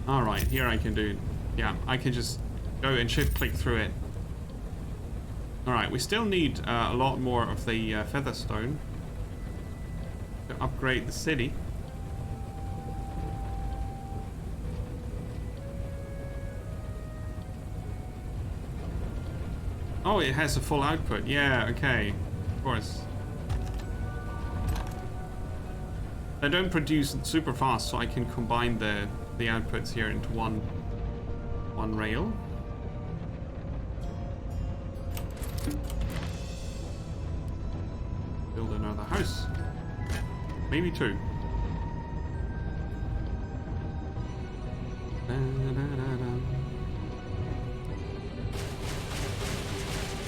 Alright, here I can do... Yeah, I can just go and shift click through it. Alright, we still need a lot more of the featherstone to upgrade the city. Oh, it has a full output. Yeah, okay. Of course. They don't produce super fast, so I can combine the outputs here into one rail. Build another house. Maybe two.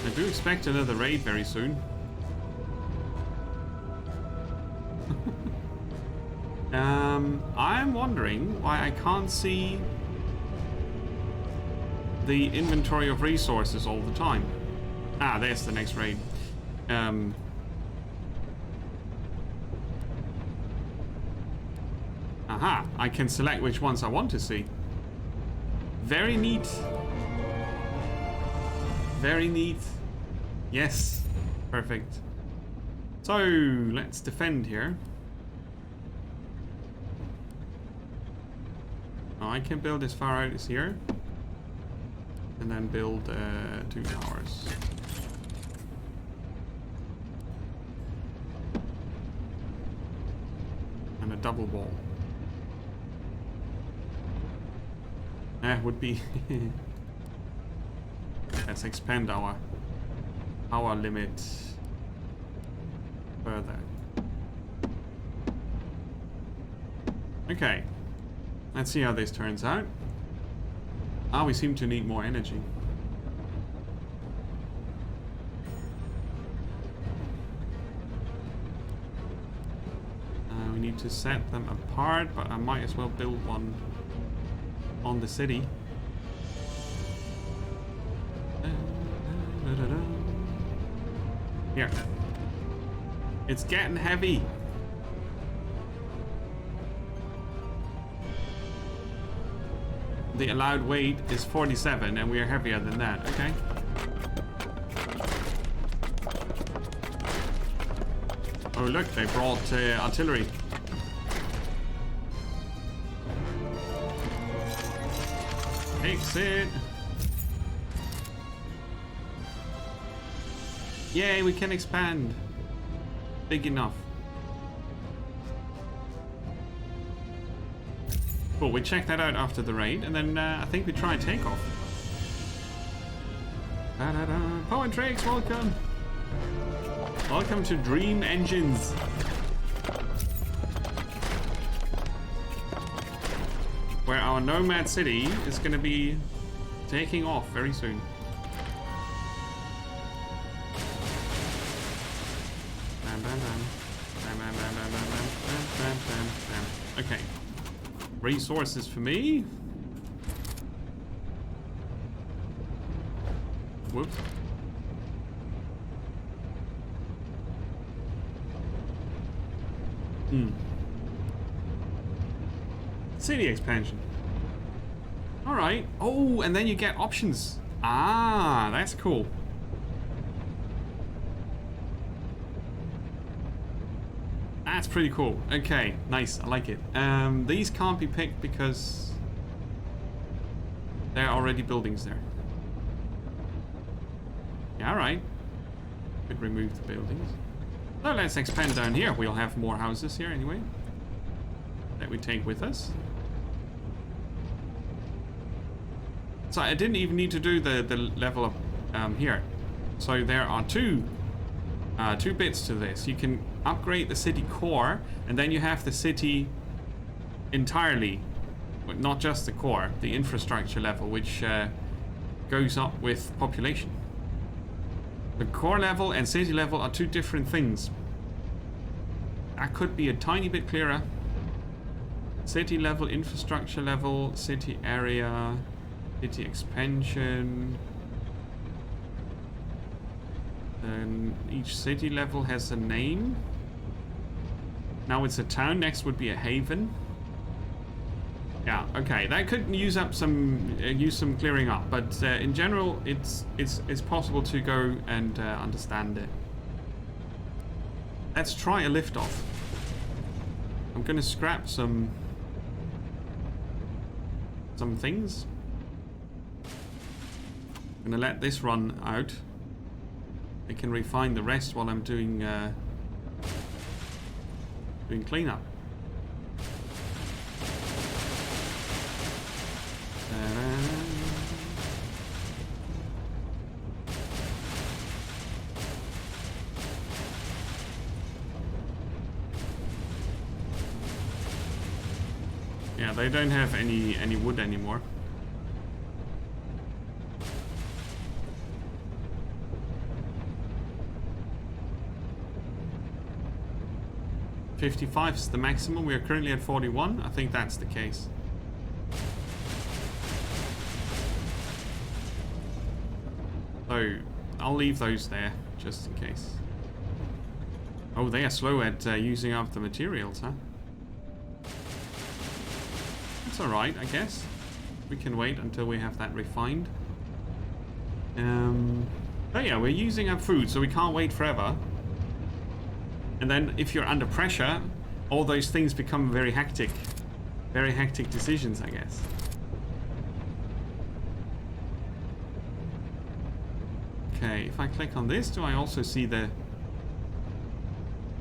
I do expect another raid very soon. I'm wondering why I can't see the inventory of resources all the time. Ah, there's the next raid. Aha, I can select which ones I want to see. Very neat. Very neat. Yes, perfect. So, let's defend here. Oh, I can build as far out as here. And then build 2 towers. And a double wall. Would be... Let's expand our limit further. Okay. Let's see how this turns out. Ah, we seem to need more energy. We need to set them apart, but I might as well build one on the city. Here. It's getting heavy. The allowed weight is 47 and we are heavier than that. Okay. Oh look, they brought artillery. Fix it. Yay, we can expand. Big enough. Cool, we check that out after the raid, and then I think we try takeoff. Power Drakes, welcome! Welcome to Dream Engines. Where our Nomad city is going to be taking off very soon. Okay. Resources for me. Whoops. City expansion. Alright. Oh, and then you get options. Ah, that's cool. That's pretty cool. Okay, nice. I like it. These can't be picked because there are already buildings there. Yeah, alright. Could remove the buildings. So let's expand down here. We'll have more houses here anyway that we take with us. So I didn't even need to do the level up here. So there are two bits to this. You can upgrade the city core, and then you have the city entirely, but not just the core, the infrastructure level, which goes up with population. The core level and city level are two different things. That could be a tiny bit clearer. City level, infrastructure level, city area, city expansion. Then each city level has a name. Now it's a town, next would be a haven. Yeah, okay, that could use up some clearing up, but in general, it's possible to go and understand it. Let's try a liftoff. I'm gonna scrap some things. I'm gonna let this run out. I can refine the rest while I'm doing cleanup. Yeah, they don't have any wood anymore. $55 is the maximum. We are currently at 41. I think that's the case. So I'll leave those there just in case. Oh, they are slow at using up the materials, huh? That's alright, I guess. We can wait until we have that refined. But yeah, we're using up food, so we can't wait forever. And then if you're under pressure, all those things become very hectic. Very hectic decisions, I guess. Okay, if I click on this, do I also see the...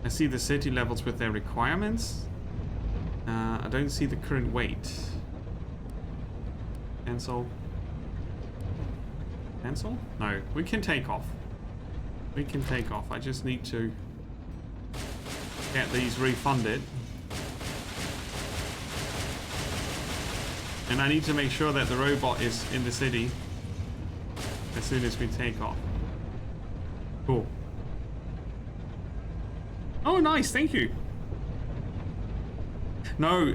I see the city levels with their requirements. I don't see the current weight. Cancel. Cancel? No, we can take off. We can take off. I just need to get these refunded. And I need to make sure that the robot is in the city as soon as we take off. Cool. Oh, nice. Thank you. No,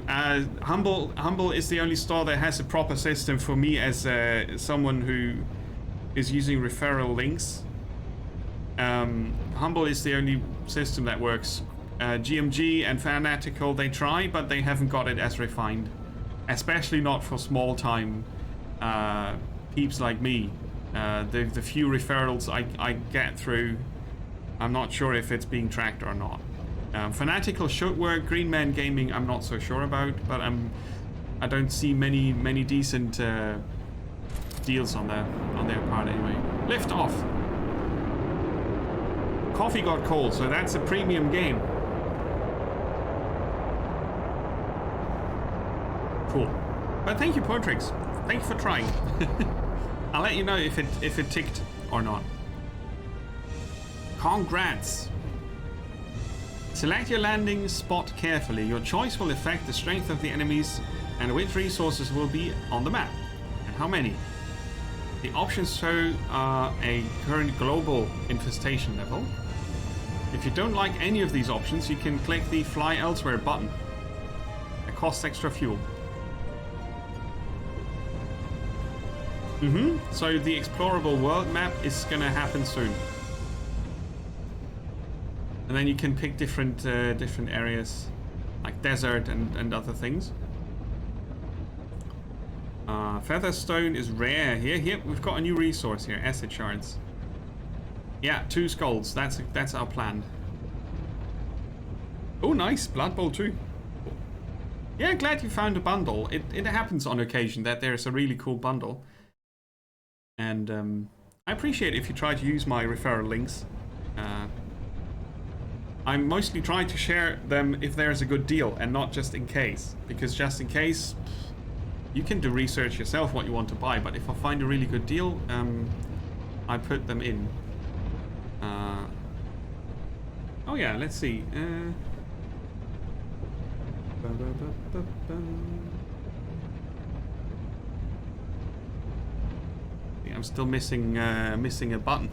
Humble is the only store that has a proper system for me as someone who is using referral links. Humble is the only system that works. GMG and Fanatical, they try, but they haven't got it as refined. Especially not for small time peeps like me. The few referrals I get through, I'm not sure if it's being tracked or not. Fanatical should work. Green Man Gaming, I'm not so sure about, but I don't see many decent deals on their part anyway. Lift off. Coffee got cold, so that's a premium game. Cool. But thank you, Portrix. Thank you for trying. I'll let you know if it ticked or not. Congrats. Select your landing spot carefully. Your choice will affect the strength of the enemies and which resources will be on the map and how many. The options show a current global infestation level. If you don't like any of these options, you can click the Fly Elsewhere button. It costs extra fuel. So the explorable world map is gonna happen soon. And then you can pick different areas, like desert and other things. Featherstone is rare. Here we've got a new resource here, acid shards. Yeah, 2 skulls. That's our plan. Oh, nice, Blood Bowl 2. Yeah, glad you found a bundle. It happens on occasion that there's a really cool bundle. And I appreciate if you try to use my referral links. I mostly try to share them if there's a good deal and not just in case. Because just in case, you can do research yourself what you want to buy. But if I find a really good deal, I put them in. Oh yeah, let's see. I'm still missing a button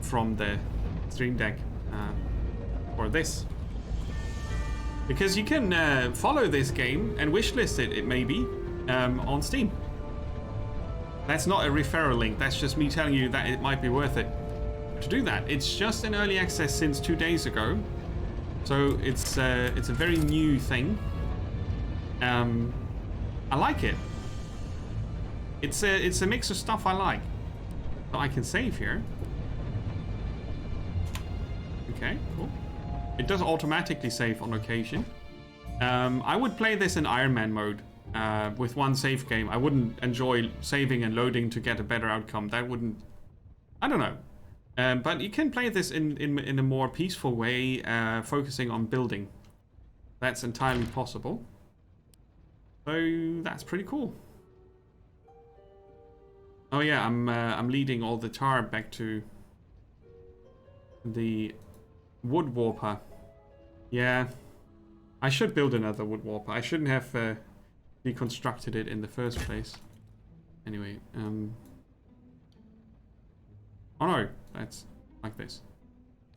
from the Stream Deck for this, because you can follow this game and wishlist it maybe on Steam. That's not a referral link. That's just me telling you that it might be worth it to do that. It's just in early access since 2 days ago, so it's a very new thing. I like it. It's a mix of stuff I like. So I can save here. Okay, cool. It does automatically save on occasion. I would play this in Iron Man mode with one save game. I wouldn't enjoy saving and loading to get a better outcome. That wouldn't... I don't know. But you can play this in a more peaceful way, focusing on building. That's entirely possible. So that's pretty cool. Oh yeah, I'm leading all the tar back to the wood warper. Yeah, I should build another wood warper. I shouldn't have deconstructed it in the first place. Anyway, oh no, that's like this.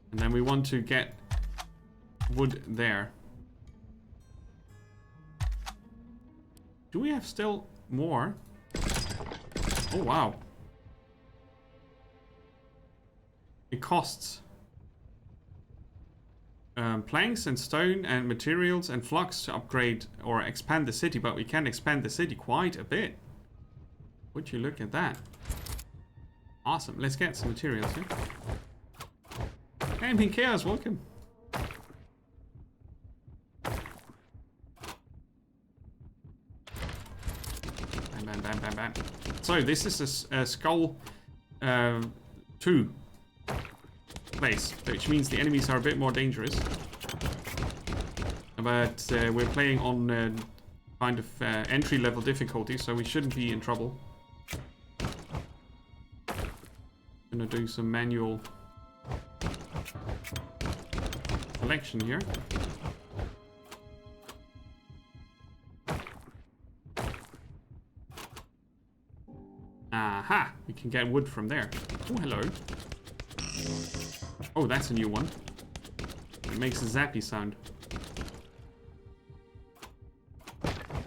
And then we want to get wood there. Do we have still more? Oh wow. It costs planks and stone and materials and flux to upgrade or expand the city, but we can expand the city quite a bit. Would you look at that? Awesome. Let's get some materials here. Gaming Chaos, welcome. Bam, bam, bam, bam, bam. So this is a skull 2 place, which means the enemies are a bit more dangerous. But we're playing on kind of entry-level difficulty, so we shouldn't be in trouble. Gonna do some manual selection here. We can get wood from there. Oh, hello. Oh, that's a new one. It makes a zappy sound.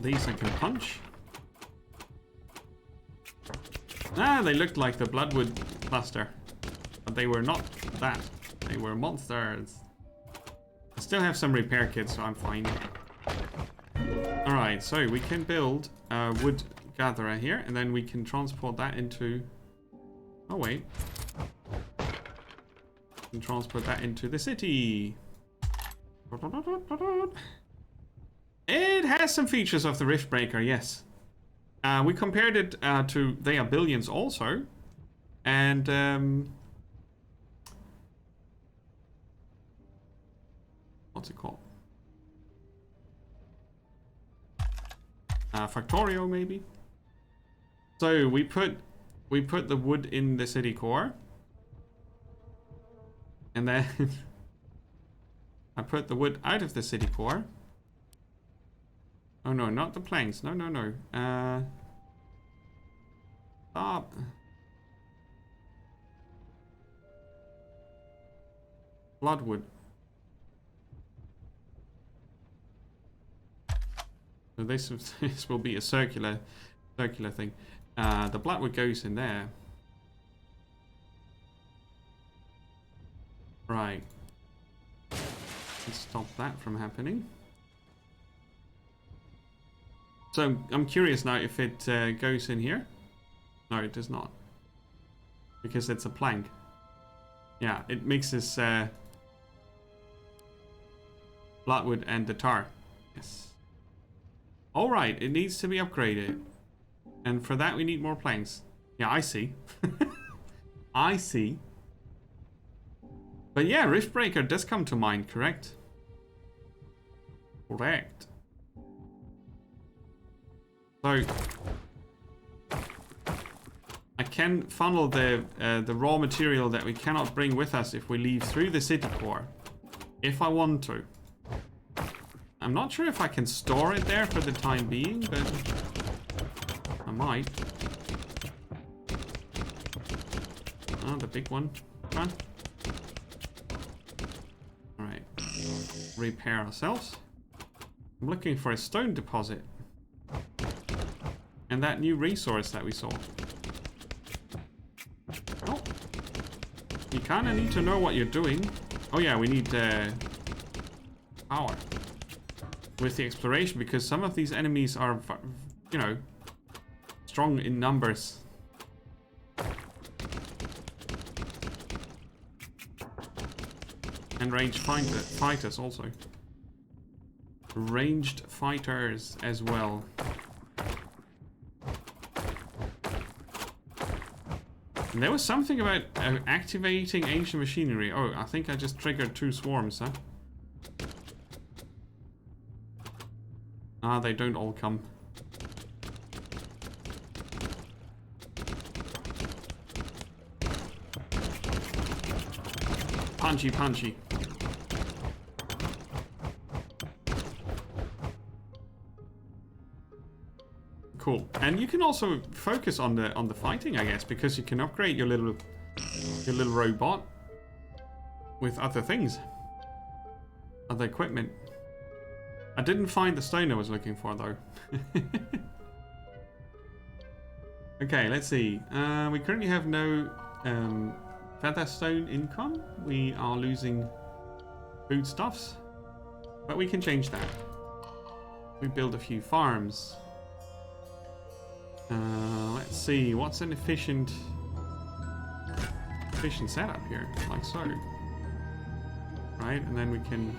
These I can punch. Ah, they looked like the bloodwood cluster. But they were not that. They were monsters. I still have some repair kits, so I'm fine. Alright, so we can build a wood gatherer here, and then we can transport that into... Oh, wait. We can transport that into the city. It has some features of the Riftbreaker, yes. We compared it to They Are Billions also. And... what's it called? Factorio, maybe? So we put the wood in the city core. And then I put the wood out of the city core. Oh no, not the planks. No, no, no. Stop. Bloodwood. So this will be a circular thing. The bloodwood goes in there. Right. Let's stop that from happening. So I'm curious now if it goes in here. No, it does not. Because it's a plank. Yeah, it mixes bloodwood and the tar. Yes. Alright, it needs to be upgraded. And for that we need more planks. Yeah, I see. I see. But yeah, Riftbreaker does come to mind, correct? Correct. So I can funnel the raw material that we cannot bring with us if we leave through the city core. If I want to. I'm not sure if I can store it there for the time being, but I might. Oh, the big one. Come on. Alright. Repair ourselves. I'm looking for a stone deposit. And that new resource that we saw. Oh. You kind of need to know what you're doing. Oh yeah, we need power. With the exploration, because some of these enemies are, you know, strong in numbers. And ranged fighters also. Ranged fighters as well. And there was something about activating ancient machinery. Oh, I think I just triggered 2 swarms, huh? Ah, they don't all come. Punchy, punchy. Cool. And you can also focus on the fighting, I guess, because you can upgrade your little robot with other things, other equipment. I didn't find the stone I was looking for, though. Okay, let's see. We currently have no featherstone income. We are losing foodstuffs, but we can change that. We build a few farms. Let's see. What's an efficient setup here? Like so. Right, and then we can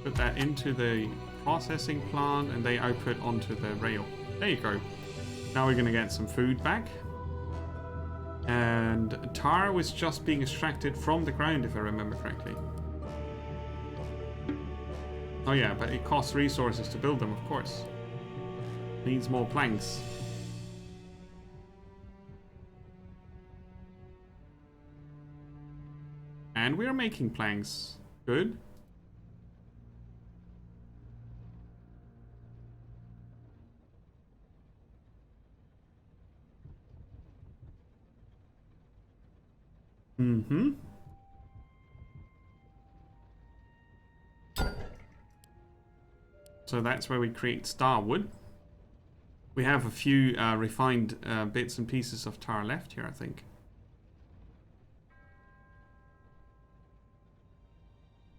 put that into the processing plant and they output onto the rail. There you go. Now we're going to get some food back. And tar was just being extracted from the ground, if I remember correctly. Oh yeah, but it costs resources to build them, of course. Needs more planks. And we are making planks. Good. Mm-hmm. So that's where we create starwood. We have a few refined bits and pieces of tar left here, I think.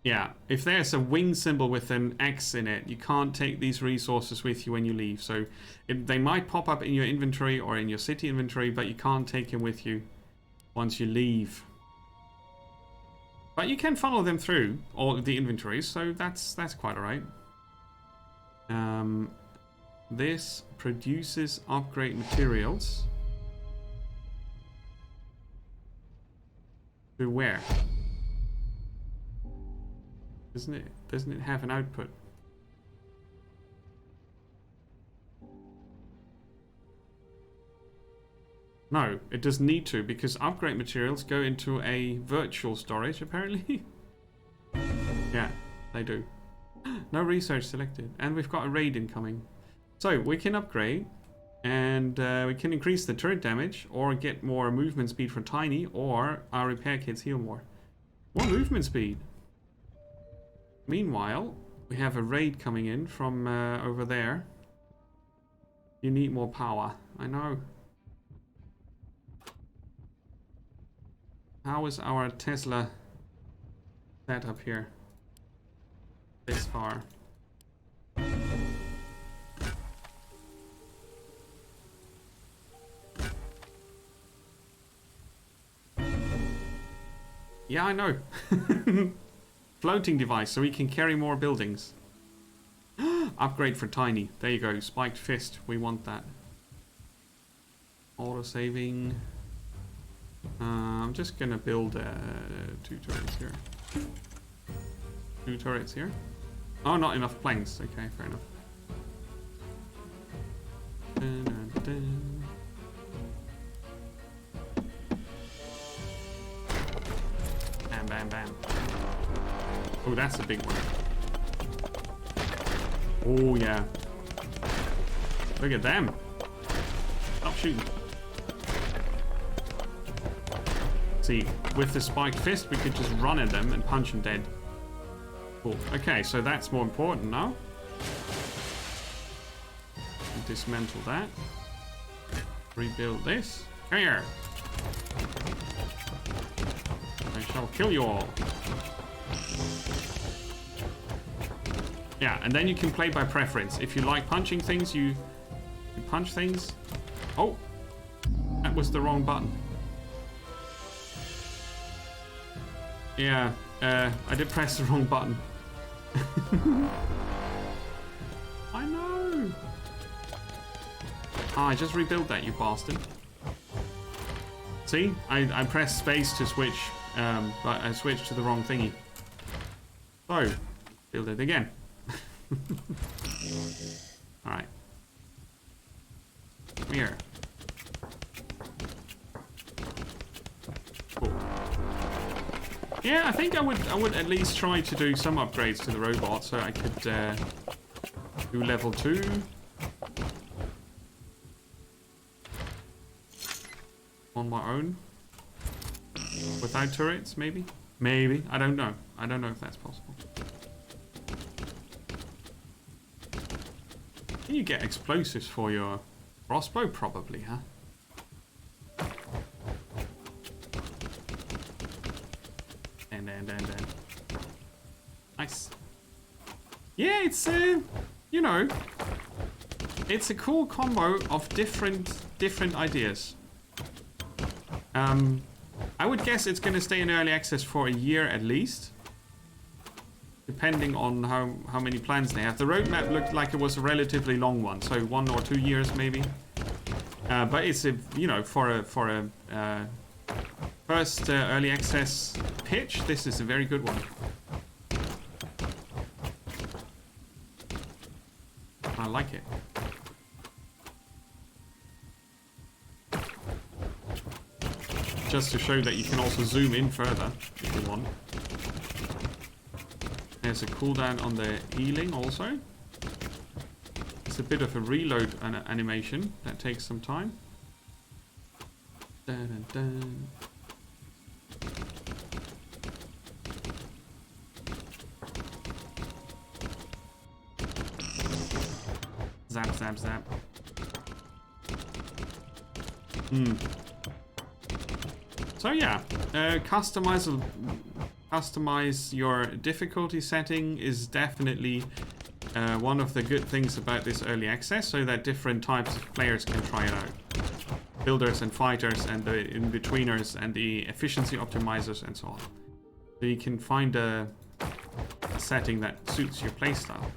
Yeah, if there's a wing symbol with an X in it, you can't take these resources with you when you leave. So they might pop up in your inventory or in your city inventory, but you can't take them with you once you leave. But you can follow them through all the inventories, so that's quite alright. This produces upgrade materials. To where? Doesn't it have an output? No, it doesn't need to, because upgrade materials go into a virtual storage, apparently. Yeah, they do. No research selected. And we've got a raid incoming. So, we can upgrade, and we can increase the turret damage, or get more movement speed for Tiny, or our repair kits heal more. More movement speed. Meanwhile, we have a raid coming in from over there. You need more power. I know. How is our Tesla set up here? This far. Yeah, I know. Floating device, so we can carry more buildings. Upgrade for Tiny. There you go. Spiked fist. We want that. Auto saving. I'm just gonna build 2 turrets here. 2 turrets here. Oh, not enough planes. Okay, fair enough. Dun, dun, dun. Bam, bam, bam. Oh, that's a big one. Oh, yeah. Look at them. Stop shooting. See, with the spiked fist, we could just run at them and punch them dead. Cool. Okay, so that's more important now. Dismantle that. Rebuild this. Come here. I shall kill you all. Yeah, and then you can play by preference. If you like punching things, you punch things. Oh, that was the wrong button. Yeah, I did press the wrong button. I know. Ah, I just rebuilt that, you bastard. See, I pressed space to switch, but I switched to the wrong thingy. So, build it again. Alright. Come here. Cool. Yeah, I think I would at least try to do some upgrades to the robot so I could do level 2. On my own. Without turrets, maybe? Maybe. I don't know. I don't know if that's possible. Can you get explosives for your crossbow? Probably, huh? And. Nice. Yeah, it's you know, it's a cool combo of different ideas. I would guess it's gonna stay in early access for a year at least. Depending on how many plans they have. The roadmap looked like it was a relatively long one, so 1 or 2 years maybe. But it's a, you know, for a first early access pitch, this is a very good one. I like it. Just to show that you can also zoom in further if you want. There's a cooldown on the healing also. It's a bit of a reload animation that takes some time. Dun, dun, dun. Zap, zap, zap. So yeah, customize your difficulty setting is definitely one of the good things about this early access, so that different types of players can try it out. Builders and fighters and the in-betweeners and the efficiency optimizers and so on. So you can find a setting that suits your playstyle.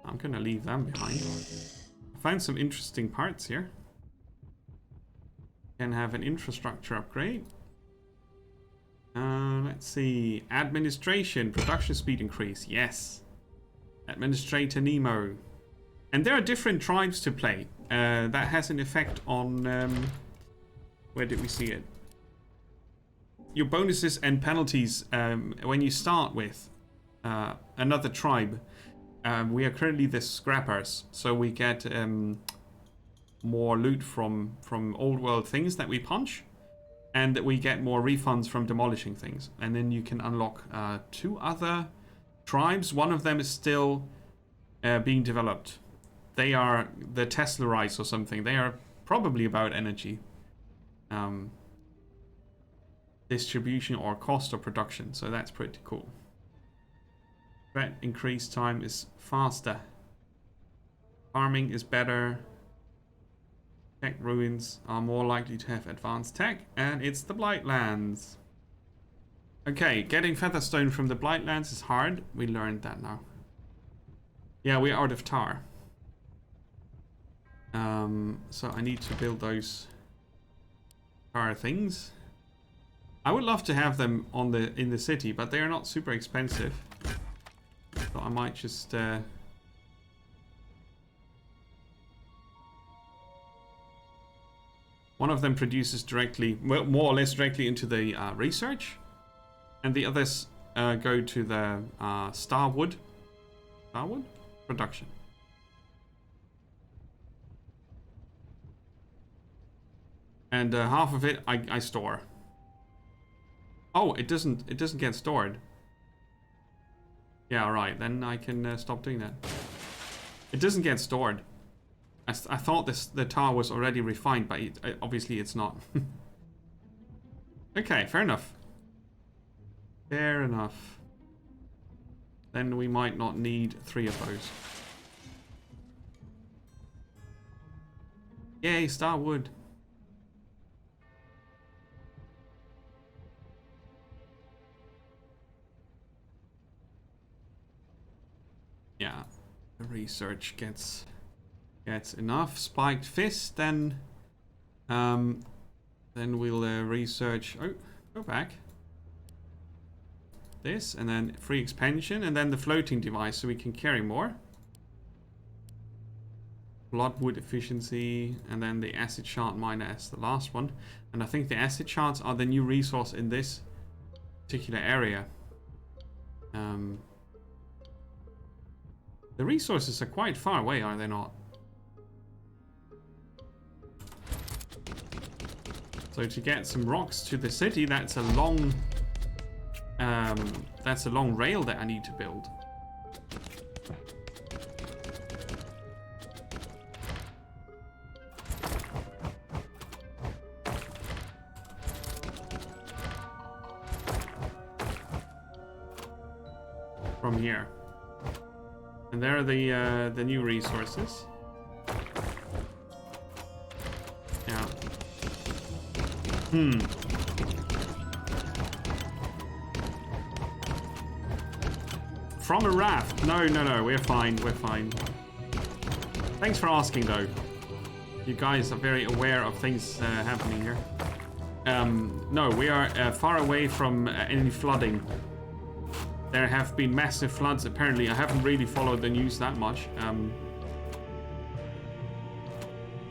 I'm gonna leave them behind. I found some interesting parts here. Can have an infrastructure upgrade. Let's see. Administration, production speed increase. Yes. Administrator Nemo. And there are different tribes to play. That has an effect on... where did we see it? Your bonuses and penalties when you start with another tribe. We are currently the scrappers, so we get more loot from old world things that we punch, and that we get more refunds from demolishing things. And then you can unlock 2 other tribes. One of them is still being developed. They are the Teslarites or something. They are probably about energy distribution or cost of production, so that's pretty cool. Threat increase time is faster. Farming is better. Tech ruins are more likely to have advanced tech, and it's the Blightlands. Okay, getting Featherstone from the Blightlands is hard. We learned that now. Yeah, we're out of tar. So I need to build those tar things. I would love to have them on in the city, but they are not super expensive. So I might just one of them produces directly, well, more or less directly into the research, and the others go to the Starwood production. And half of it I store. Oh, it doesn't get stored. Yeah, right. Then I can stop doing that. It doesn't get stored. I thought the tar was already refined, but obviously it's not. Okay, fair enough. Fair enough. Then we might not need 3 of those. Yay, Starwood. Yeah, the research gets enough. Spiked fist, then we'll research. Oh, go back. This, and then free expansion, and then the floating device, so we can carry more. Bloodwood efficiency, and then the acid shard miner as the last one. And I think the acid shards are the new resource in this particular area. The resources are quite far away, are they not? So to get some rocks to the city, that's a long rail that I need to build. From here. And there are the new resources. Yeah. From a raft? No, we're fine. We're fine. Thanks for asking, though. You guys are very aware of things happening here. No, we are far away from any flooding. There have been massive floods, apparently. I haven't really followed the news that much.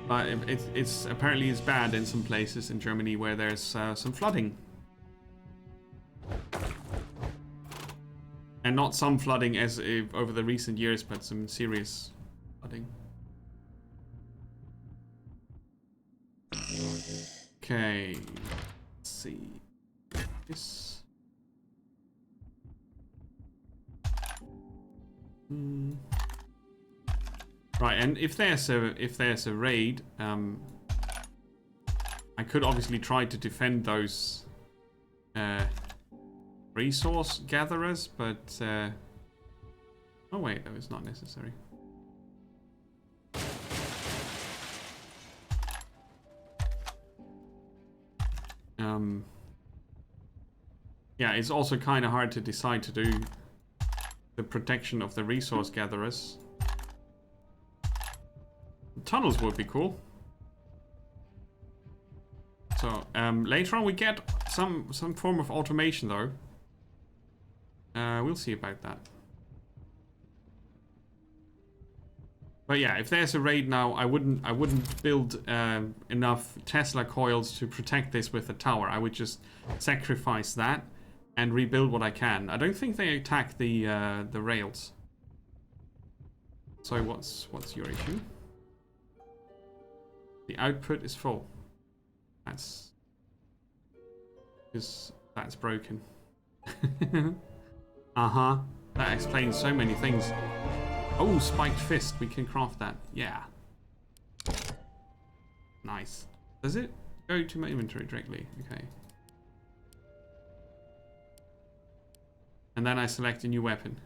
But it's apparently it's bad in some places in Germany where there's some flooding. And not some flooding as over the recent years, but some serious flooding. Okay, let's see. This. Mm. Right, and if there's a raid, I could obviously try to defend those resource gatherers, but oh wait, that was not necessary. Yeah, it's also kind of hard to decide to do the protection of the resource gatherers. Tunnels would be cool. So later on we get some form of automation though. We'll see about that. But yeah, if there's a raid now, I wouldn't build enough Tesla coils to protect this with a tower. I would just sacrifice that and rebuild what I can. I don't think they attack the rails. So what's your issue? The output is full. That's broken. Uh-huh. That explains so many things. Oh, spiked fist. We can craft that. Yeah. Nice. Does it go to my inventory directly? Okay. And then I select a new weapon.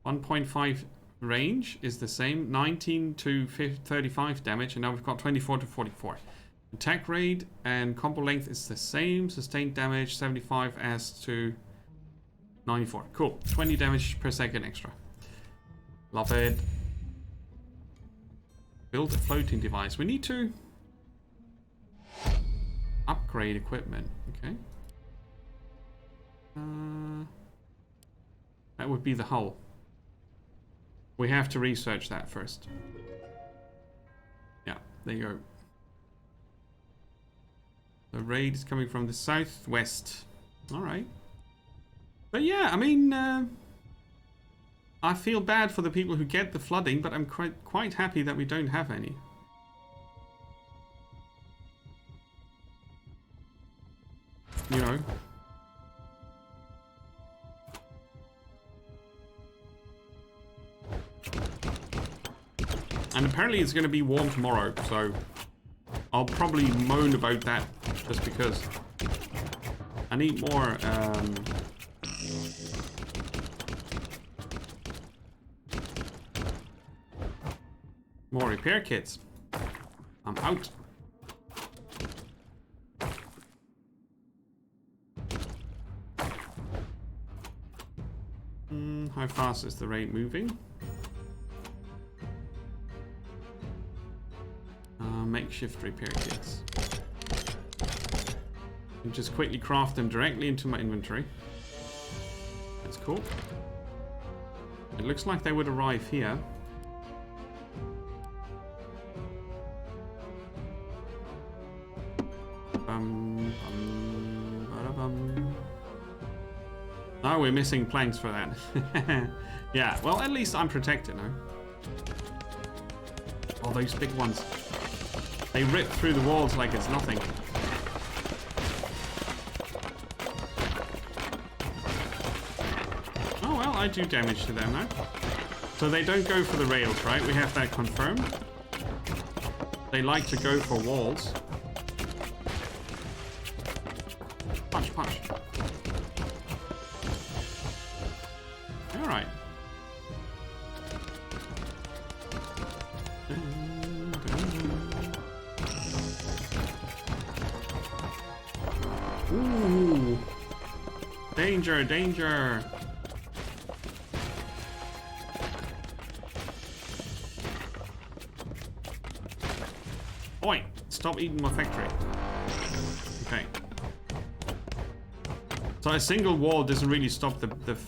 1.5 range is the same. 19 to 35 damage. And now we've got 24 to 44. Attack rate and combo length is the same. Sustained damage 75 as to 94. Cool. 20 damage per second extra. Love it. Build a floating device. We need to upgrade equipment. Okay. That would be the hull. We have to research that first. Yeah, there you go. The raid is coming from the southwest. Alright. But yeah, I mean, I feel bad for the people who get the flooding, but I'm quite happy that we don't have any. You know. And apparently it's going to be warm tomorrow, so I'll probably moan about that just because I need more more repair kits. I'm out. How fast is the raid moving? Makeshift repair kits. And just quickly craft them directly into my inventory. That's cool. It looks like they would arrive here. Oh, we're missing planks for that. Yeah, well, at least I'm protected now. Oh, those big ones. They rip through the walls like it's nothing. Oh, well, I do damage to them now. So they don't go for the rails, right? We have that confirmed. They like to go for walls. Punch, punch. Alright. Ooh. Danger, danger. Oi, stop eating my factory. Okay. So a single wall doesn't really stop the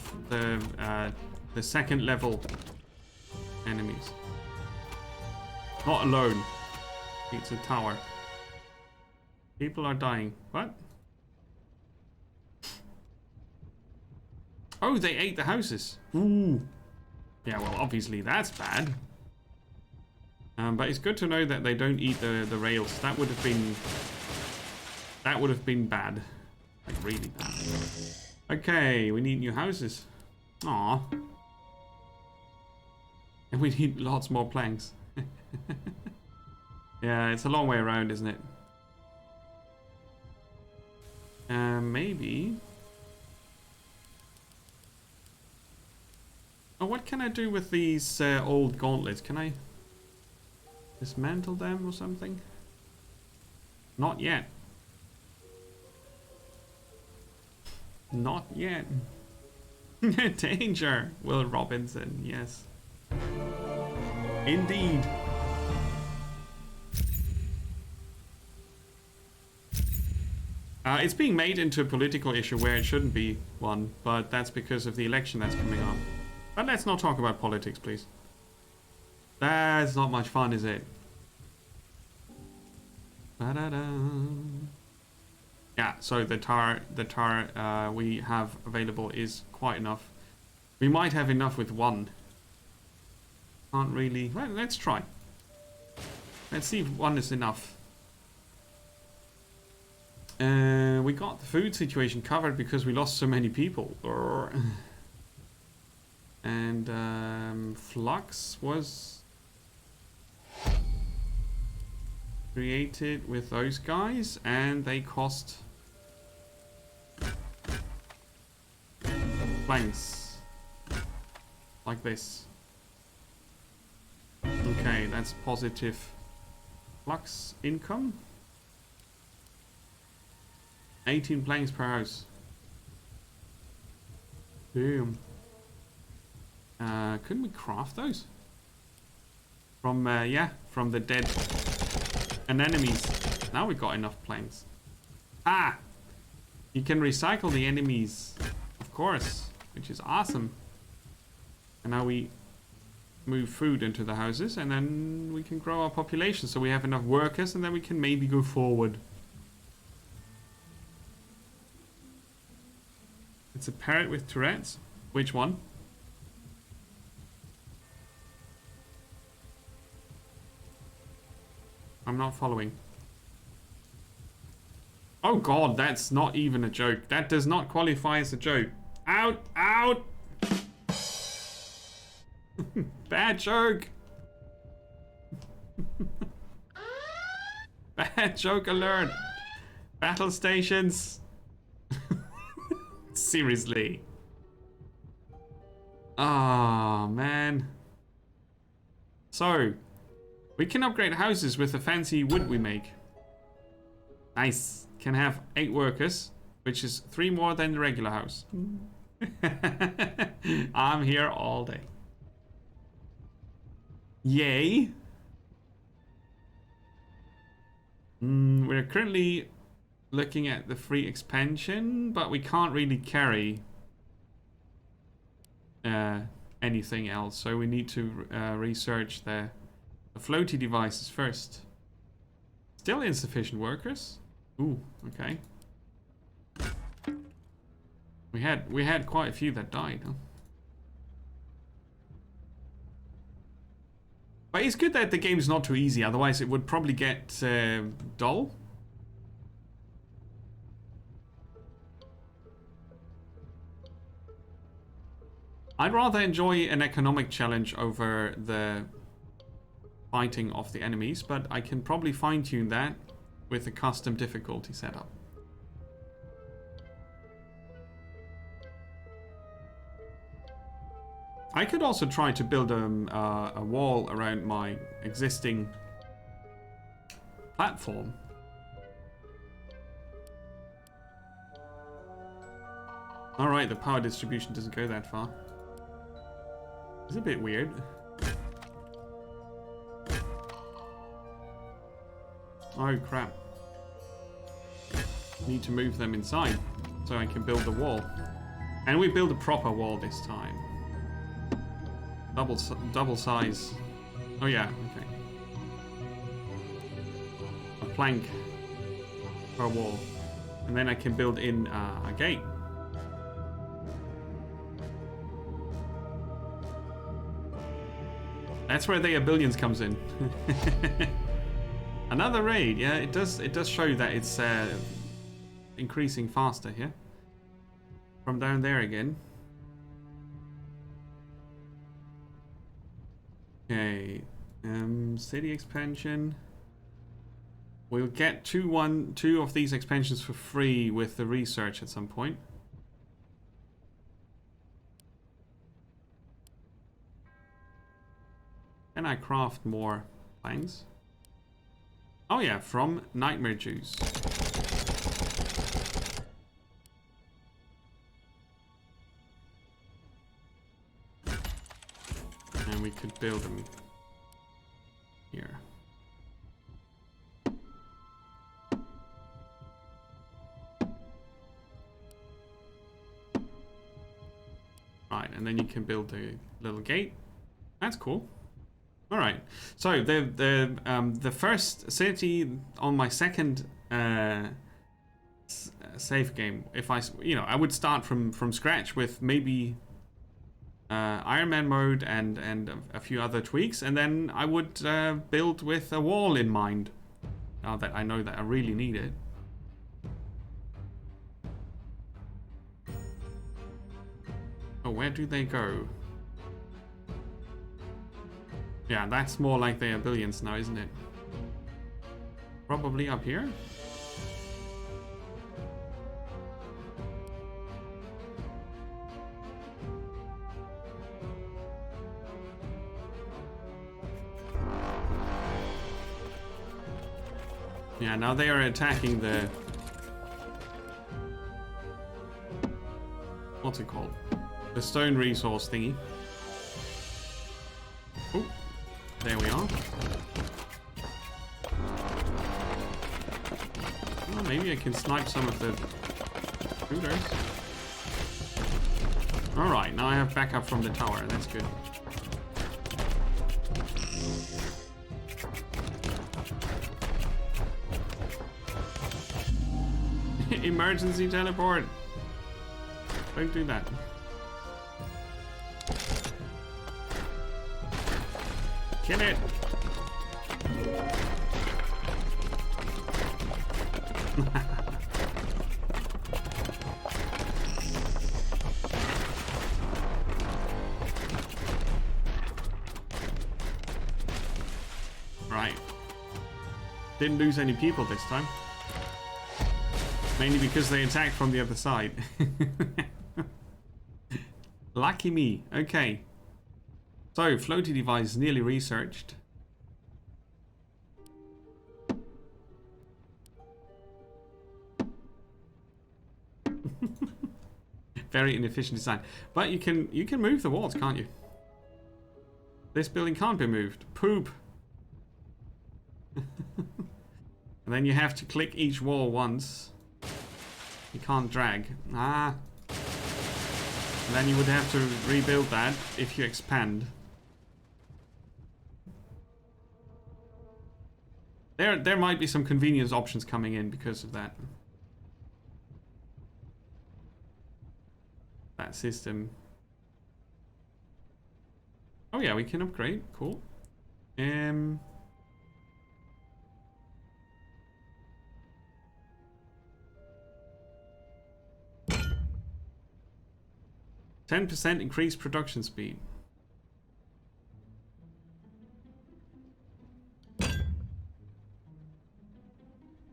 second level enemies. Not alone. It's a tower. People are dying. What? Oh, they ate the houses. Ooh. Yeah, well, obviously that's bad. But it's good to know that they don't eat the rails. That would have been bad. Like really bad. Okay, we need new houses. Aw. And we need lots more planks. Yeah, it's a long way around, isn't it? Maybe. Oh, what can I do with these old gauntlets? Can I dismantle them or something? Not yet. Not yet. Danger, Will Robinson, yes. Indeed. It's being made into a political issue where it shouldn't be one, but that's because of the election that's coming up. But let's not talk about politics, please. That's not much fun, is it? Ba-da-da. Yeah, so the tar we have available is quite enough. We might have enough with one. Can't really. Well, let's try. Let's see if one is enough. We got the food situation covered because we lost so many people. And flux was created with those guys, and they cost planks like this. Okay, that's positive flux income. 18 planks per house. Boom. Couldn't we craft those? From, yeah, from the dead anemones. Now we got enough planks. Ah! You can recycle the enemies, of course, which is awesome. And now we move food into the houses, and then we can grow our population so we have enough workers, and then we can maybe go forward. It's a parrot with Tourette's. Which one? I'm not following. Oh god, that's not even a joke. That does not qualify as a joke. Out! Out! Bad joke! Bad joke alert! Battle stations! Seriously. Ah, man. So, we can upgrade houses with the fancy wood we make. Nice. Can have 8 workers, which is 3 more than the regular house. I'm here all day. Yay. We're currently looking at the free expansion, but we can't really carry anything else, so we need to research the floaty devices first. Still insufficient workers. Ooh, okay. We had quite a few that died, huh? But it's good that the game's not too easy, otherwise it would probably get dull. I'd rather enjoy an economic challenge over the fighting of the enemies, but I can probably fine-tune that with a custom difficulty setup. I could also try to build a wall around my existing platform. Alright, the power distribution doesn't go that far. It's a bit weird. Oh crap. Need to move them inside so I can build the wall. And we build a proper wall this time. Double size. Oh yeah, okay. A plank per wall. And then I can build in a gate. That's where the billions comes in. Another raid, yeah, it does show that it's increasing faster here. From down there again. Okay. City expansion. We'll get two of these expansions for free with the research at some point. Can I craft more planks? Oh yeah, from nightmare juice. And we could build them here. Right, and then you can build a little gate. That's cool. All right. So the first city on my second save game, if I would start from scratch with maybe Iron Man mode and a few other tweaks, and then I would build with a wall in mind. Now that I know that I really need it. Oh, where do they go? Yeah, that's more like they are billions now, isn't it? Probably up here? Yeah, now they are attacking the... What's it called? The stone resource thingy. Oh, there we are. Well, maybe I can snipe some of the shooters. Alright, now I have backup from the tower. That's good. Emergency teleport! Don't do that. Kill it! Right. Didn't lose any people this time. Mainly because they attacked from the other side. Lucky me. Okay. So, floaty device nearly researched. Very inefficient design. But you can move the walls, can't you? This building can't be moved. Poop. And then you have to click each wall once. You can't drag. Ah. And then you would have to rebuild that if you expand. There might be some convenience options coming in because of that. That system. Oh yeah, we can upgrade. Cool. 10% increased production speed.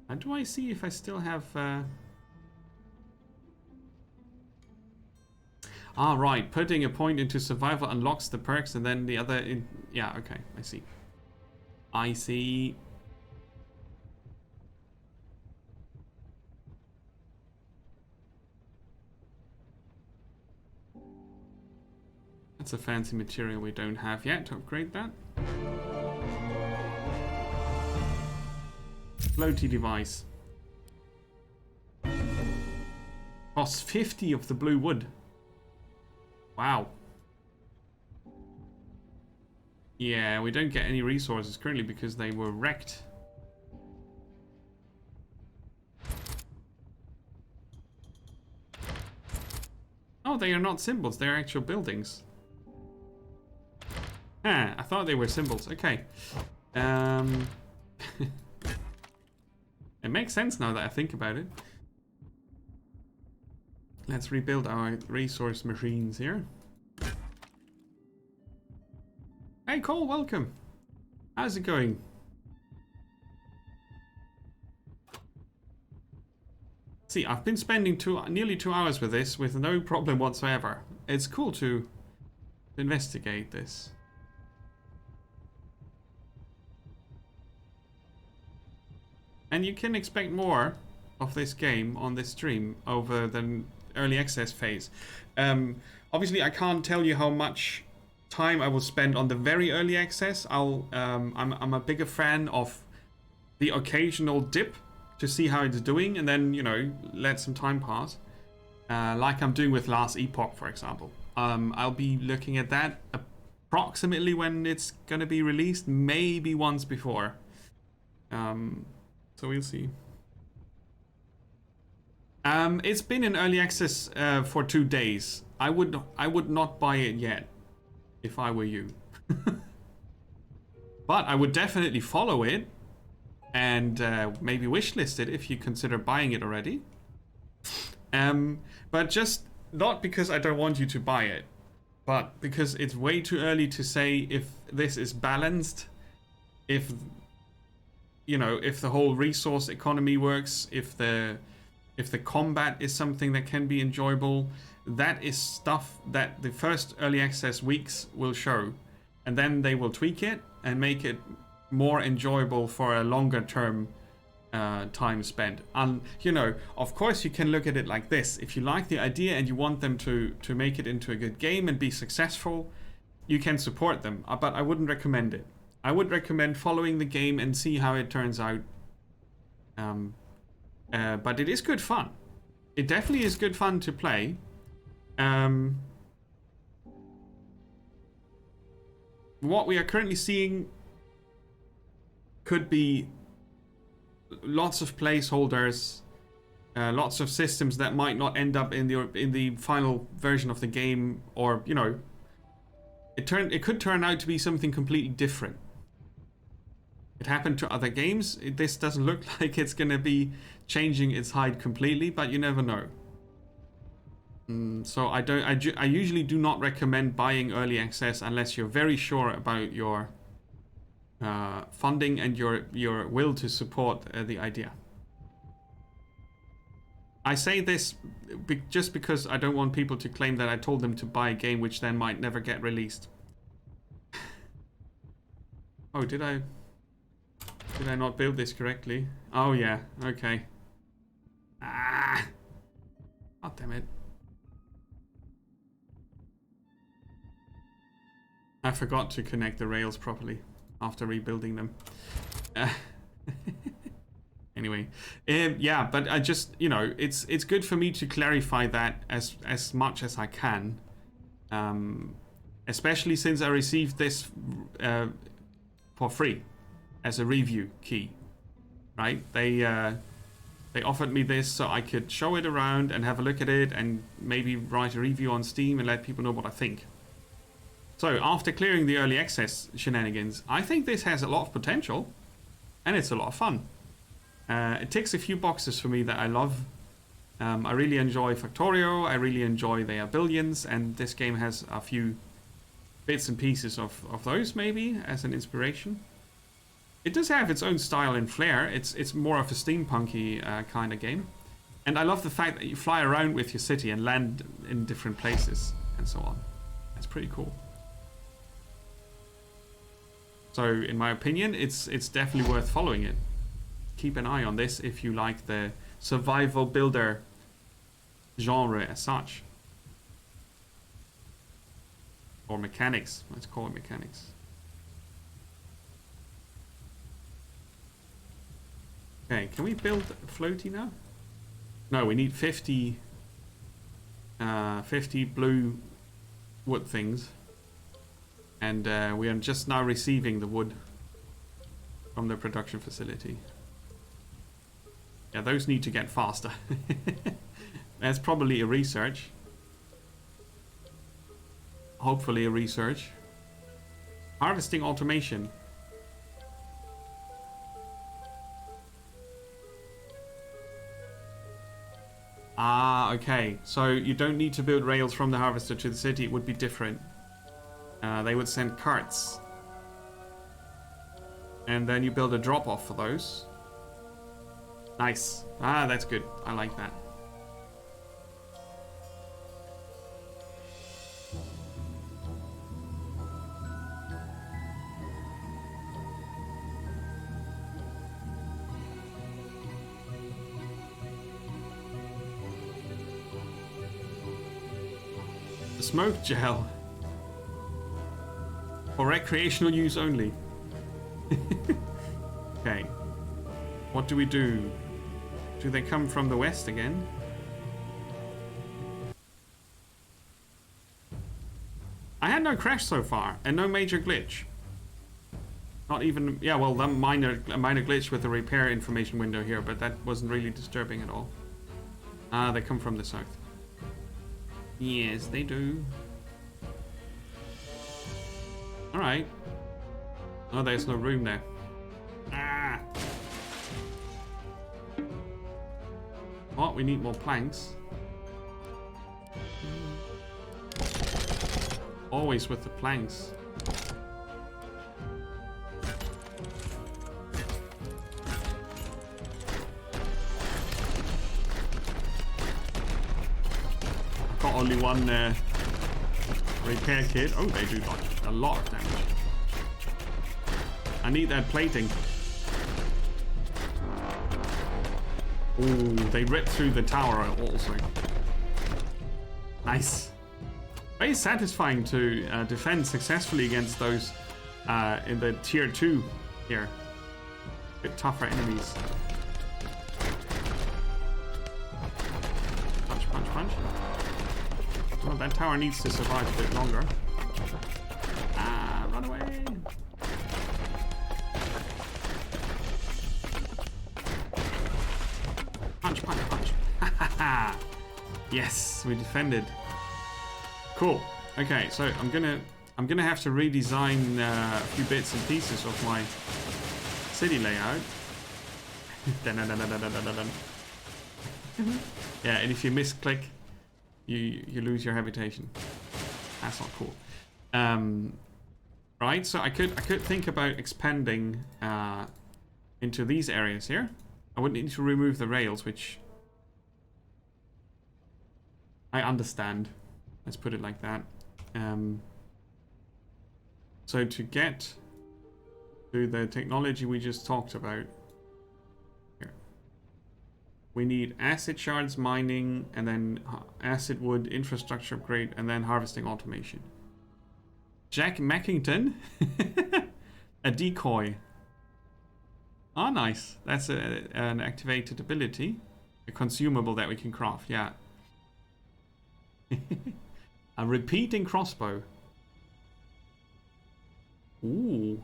How do I see if I still have... Ah, right. Putting a point into survival unlocks the perks and then the other... in. Yeah, okay. I see. I see. That's a fancy material we don't have yet to upgrade that. Floaty device. Costs 50 of the blue wood. Wow. Yeah, we don't get any resources currently because they were wrecked. Oh, they are not symbols, they're actual buildings. Ah, I thought they were symbols. Okay. It makes sense now that I think about it. Let's rebuild our resource machines here. Hey Cole, welcome. How's it going? See, I've been spending nearly 2 hours with this with no problem whatsoever. It's cool to investigate this. And you can expect more of this game on this stream over the early access phase. Obviously, I can't tell you how much time I will spend on the very early access. I'm a bigger fan of the occasional dip to see how it's doing, and then, you know, let some time pass. Like I'm doing with Last Epoch, for example. I'll be looking at that approximately when it's gonna be released, maybe once before. So we'll see. It's been in early access for 2 days. I would not buy it yet if I were you. But I would definitely follow it and maybe wishlist it if you consider buying it already. But just not because I don't want you to buy it, but because it's way too early to say if this is balanced, if, you know, if the whole resource economy works, if the combat is something that can be enjoyable. That is stuff that the first early access weeks will show, and then they will tweak it and make it more enjoyable for a longer term time spent. And, you know, of course you can look at it like this. If you like the idea and you want them to make it into a good game and be successful, you can support them, but I wouldn't recommend it. I would recommend following the game and see how it turns out. But it is good fun. It definitely is good fun to play. What we are currently seeing could be lots of placeholders, lots of systems that might not end up in the final version of the game, or, you know, it could turn out to be something completely different. It happened to other games. This doesn't look like it's going to be changing its height completely, but you never know. So I usually do not recommend buying early access unless you're very sure about your funding and your will to support the idea. I say this just because I don't want people to claim that I told them to buy a game which then might never get released. Oh, did I not build this correctly? Oh yeah, okay. Ah! God damn it. I forgot to connect the rails properly after rebuilding them. Anyway, yeah, but I just, you know, it's good for me to clarify that as much as I can, especially since I received this for free as a review key, right? They offered me this so I could show it around and have a look at it and maybe write a review on Steam and let people know what I think. So after clearing the early access shenanigans, I think this has a lot of potential and it's a lot of fun. It ticks a few boxes for me that I love. I really enjoy Factorio, I really enjoy They Are Billions, and this game has a few bits and pieces of those maybe as an inspiration. It does have its own style and flair. It's more of a steampunky kind of game. And I love the fact that you fly around with your city and land in different places and so on. That's pretty cool. So in my opinion, it's definitely worth following it. Keep an eye on this if you like the survival builder genre as such. Or mechanics, let's call it mechanics. Okay, can we build floaty now? No, we need 50 blue wood things. And we are just now receiving the wood from the production facility. Yeah, those need to get faster. That's probably a research. Hopefully a research. Harvesting automation. Ah, okay. So you don't need to build rails from the harvester to the city. It would be different. They would send carts And then you build a drop-off for those. Nice. Ah, that's good. I like that. The smoke gel. For recreational use only. Okay. What do we do? Do they come from the west again? I had no crash so far, and no major glitch. Not even... Yeah, well, a minor glitch with the repair information window here, but that wasn't really disturbing at all. Ah, they come from the south. Yes, they do. Alright. Oh, there's no room there. Ah! Oh, we need more planks. Always with the planks. I've got only one repair kit. Oh, they do like a lot of damage. I need that plating. Ooh, they rip through the tower also. Nice. Very satisfying to defend successfully against those in the tier 2 here. A bit tougher enemies. Punch, punch, punch. Well, that tower needs to survive a bit longer. Ah, run away. Punch, punch, punch. Ha ha ha. Yes, we defended. Cool. Okay, so I'm gonna have to redesign a few bits and pieces of my city layout. Dun, dun, dun, dun, dun, dun, dun. Yeah, and if you misclick, you lose your habitation. That's not cool. Right, so I could think about expanding into these areas here. I would need to remove the rails, which I understand. Let's put it like that. So to get to the technology we just talked about, here, we need acid shards mining, and then acid wood infrastructure upgrade, and then harvesting automation. Jack Mackington, a decoy. Oh, nice. That's an activated ability, a consumable that we can craft. Yeah. A repeating crossbow. Ooh.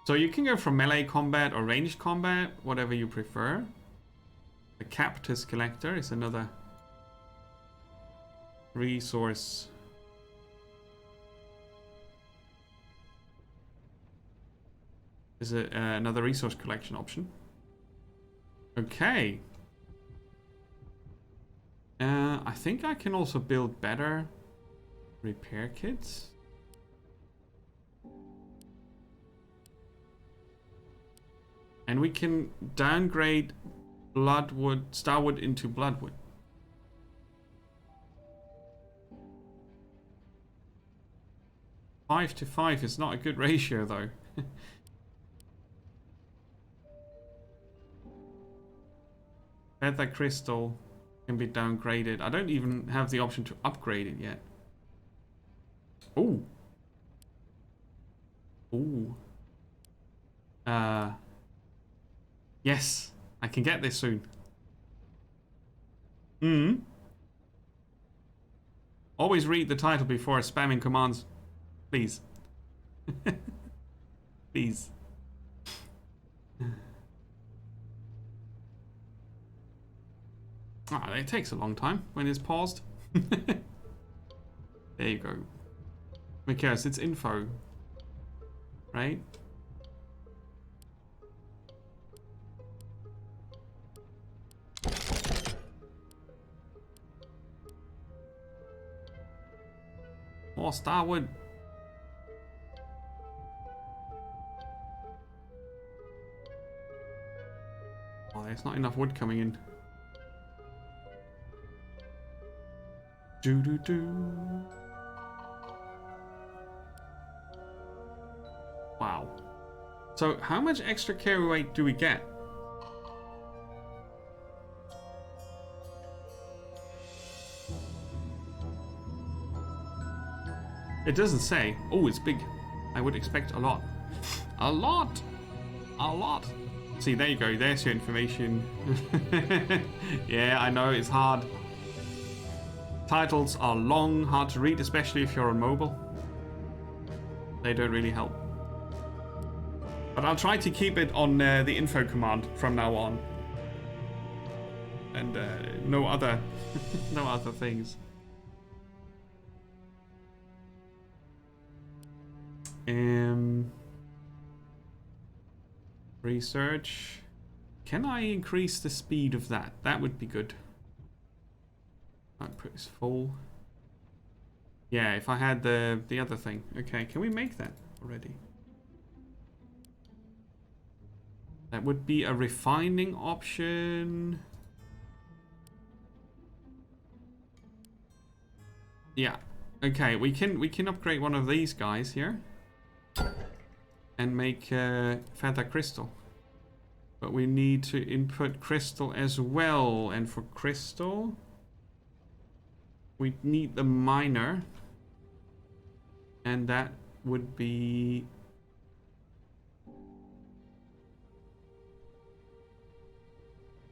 So you can go for melee combat or ranged combat, whatever you prefer. The Captus Collector is another resource. Is another resource collection option. Okay. I think I can also build better repair kits. And we can downgrade Starwood into Bloodwood. Five to 5 is not a good ratio though. Feather crystal can be downgraded. I don't even have the option to upgrade it yet. Ooh. Ooh. Yes, I can get this soon. Always read the title before spamming commands, please. Please. Ah, it takes a long time when it's paused. There you go. Because it's info, right? More Starwood. there's not enough wood coming in. Do-do-do. Wow. So how much extra carry weight do we get? It doesn't say. Oh, it's big. I would expect a lot. A lot! A lot! See, there you go. There's your information. Yeah, I know, it's hard. Titles are long, hard to read, especially if you're on mobile. They don't really help. But I'll try to keep it on the info command from now on. And no other, no other things. Research. Can I increase the speed of that? That would be good. Output is full. Yeah, if I had the other thing. Okay, can we make that already? That would be a refining option. Yeah. Okay, we can upgrade one of these guys here and make feather crystal. But we need to input crystal as well, and for crystal we need the miner, and that would be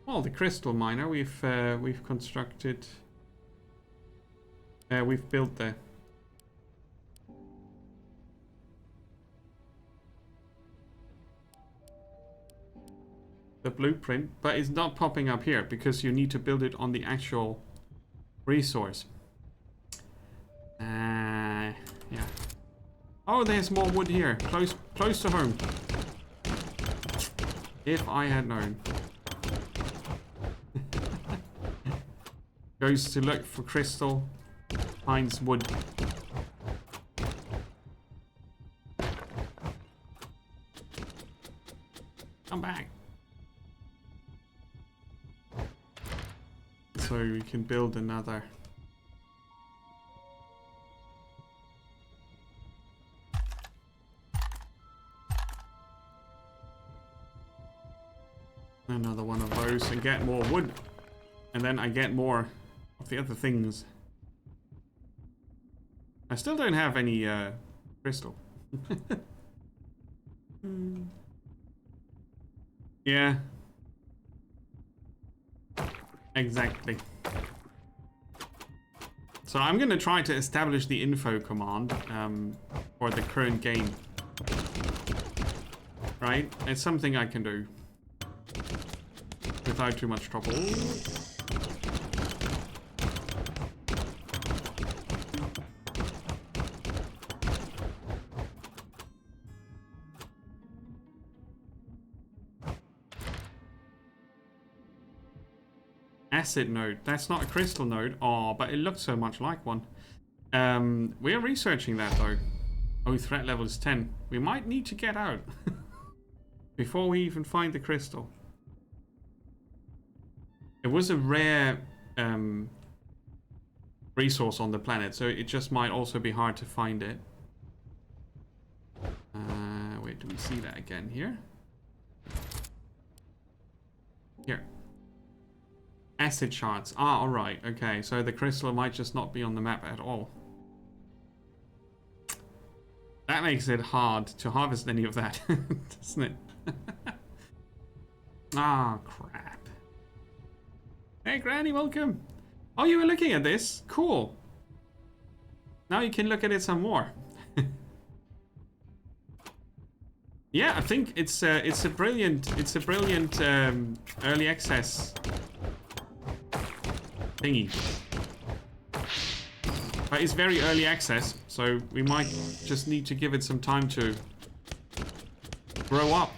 well, the crystal miner we've constructed. We've built the blueprint, but it's not popping up here because you need to build it on the actual resource. Yeah. Oh, there's more wood here, close to home. If I had known. Goes to look for crystal, finds wood. Come back. So we can build another. Another one of those and get more wood. And then I get more of the other things. I still don't have any crystal. Yeah. Exactly. So I'm going to try to establish the info command for the current game. Right? It's something I can do without too much trouble. Acid node. That's not a crystal node. Oh, but it looks so much like one. We're researching that though. Oh, threat level is 10. We might need to get out before we even find the crystal. It was a rare resource on the planet, so it just might also be hard to find it. Wait, do we see that again here? Here. Acid shards. Ah, alright. Okay, so the crystal might just not be on the map at all. That makes it hard to harvest any of that, doesn't it? Ah, crap. Hey, Granny, welcome. Oh, you were looking at this? Cool. Now you can look at it some more. Yeah, I think it's a brilliant early access thingy. But it's very early access, so we might just need to give it some time to grow up.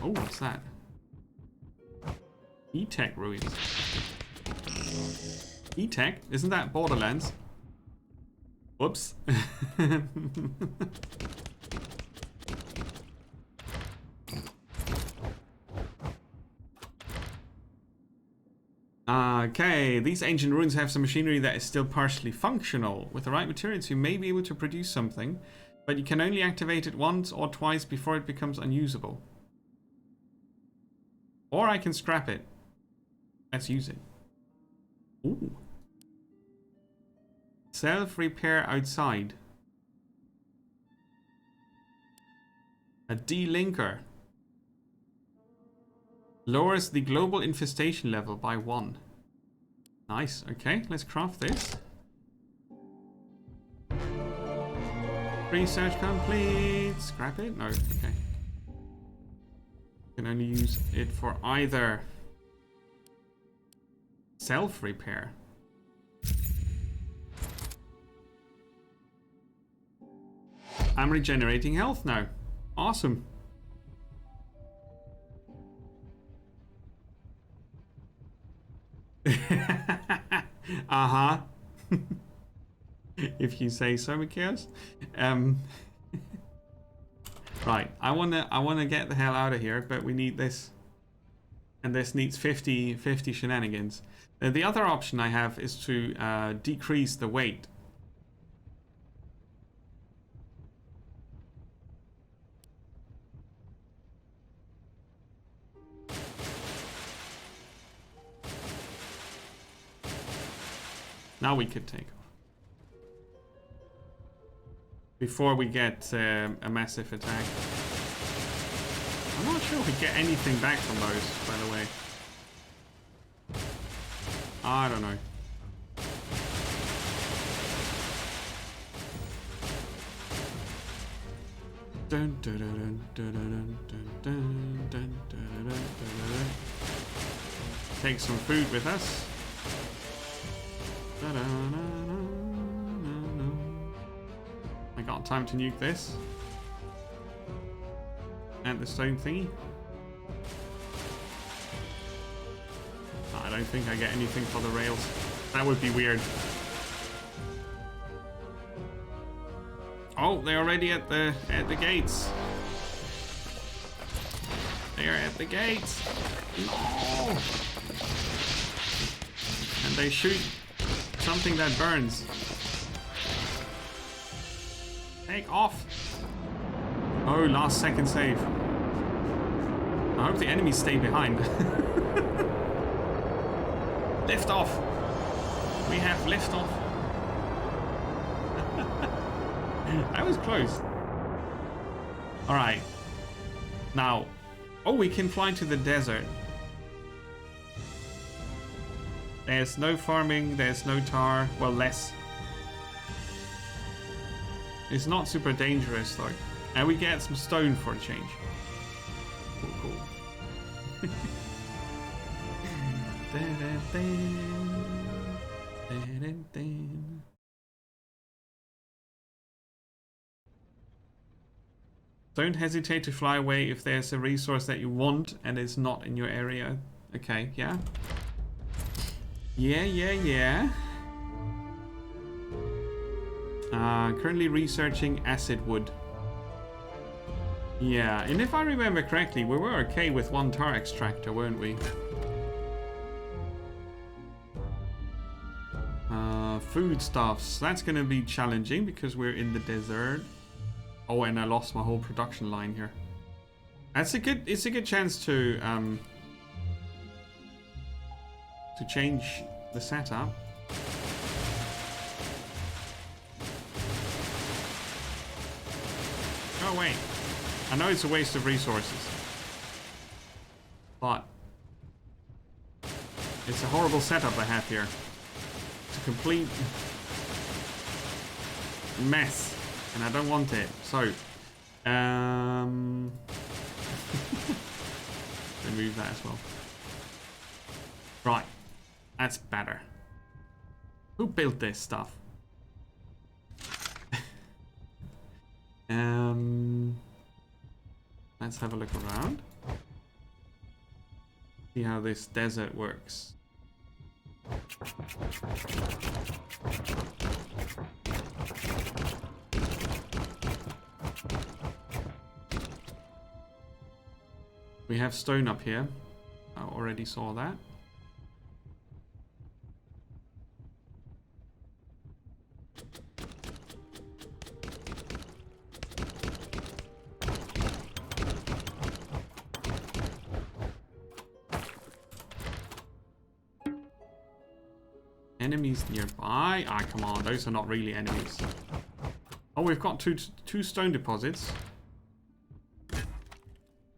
Oh, what's that? E-Tech ruins. E-Tech? Isn't that Borderlands? Whoops. Okay, these ancient ruins have some machinery that is still partially functional. With the right materials, you may be able to produce something, but you can only activate it once or twice before it becomes unusable. Or I can scrap it. Let's use it. Ooh. Self-repair outside. A delinker. Lowers the global infestation level by 1. Nice. Okay, let's craft this. Research complete. Scrap it? No. Okay. Can only use it for either self-repair. I'm regenerating health now. Awesome. Uh-huh. If you say so, Mikios. Right, I wanna get the hell out of here, but we need this. And this needs 50 shenanigans. The other option I have is to decrease the weight. Now we could take off. Before we get a massive attack. I'm not sure if we get anything back from those, by the way. I don't know. Dun, dun, dun, dun, dun, dun, dun, dun, dun, dun, dun. Take some food with us. I got time to nuke this. And the stone thingy. I don't think I get anything for the rails. That would be weird. Oh, they're already at the gates. They are at the gates. No! And they shoot something that burns. Take off. Oh, last second save. I hope the enemies stay behind. Lift off. We have lift off. That was close. Alright. Now. Oh, we can fly to the desert. There's no farming, there's no tar. Well, less. It's not super dangerous though. And we get some stone for a change. Cool, cool. Don't hesitate to fly away if there's a resource that you want and it's not in your area. Okay, yeah. Yeah. Currently researching acid wood. Yeah, and if I remember correctly, we were okay with 1 tar extractor, weren't we? Foodstuffs. That's gonna be challenging because we're in the desert. Oh, and I lost my whole production line here. It's a good chance to change the setup. Oh wait, I know it's a waste of resources, but it's a horrible setup I have here. It's a complete mess, and I don't want it. So, remove that as well. Right, that's better. Who built this stuff? Let's have a look around. See how this desert works. We have stone up here. I already saw that. Enemies nearby? Ah, come on, those are not really enemies. Oh, we've got two stone deposits.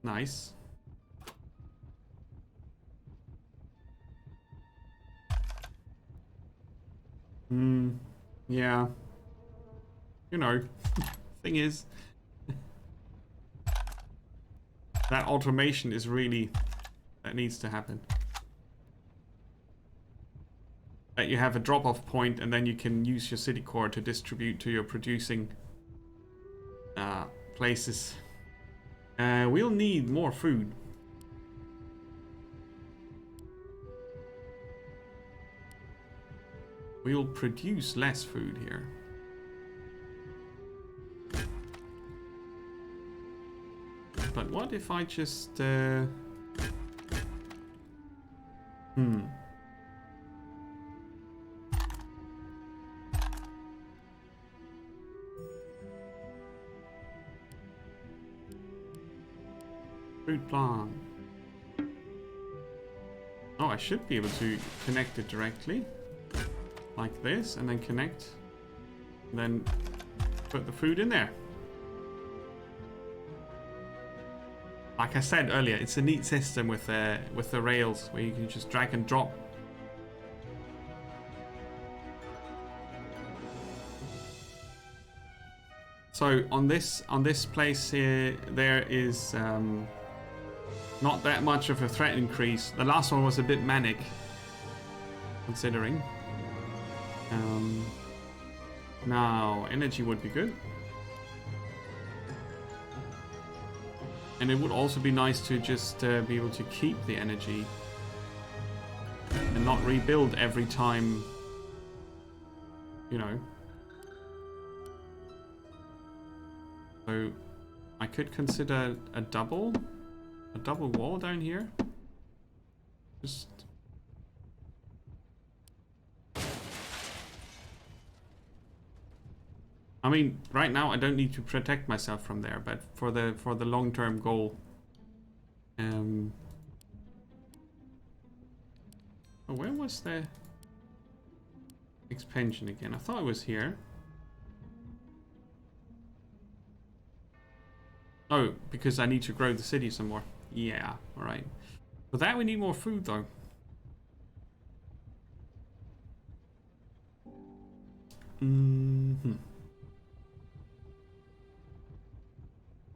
Nice. Yeah. You know, thing is, that automation is really, that needs to happen. That you have a drop-off point and then you can use your city core to distribute to your producing places. We'll need more food. We'll produce less food here. But what if I just... Fruit plant. Oh, I should be able to connect it directly. Like this, and then connect. And then put the food in there. Like I said earlier, it's a neat system with the rails where you can just drag and drop. So on this place here, there is not that much of a threat increase. The last one was a bit manic, considering. Now energy would be good. And it would also be nice to just be able to keep the energy and not rebuild every time, you know. So I could consider a double wall down here. Just I mean, right now I don't need to protect myself from there, but for the long-term goal, oh, where was the expansion again? I thought it was here. Oh, because I need to grow the city some more. Yeah, all right. For that we need more food though.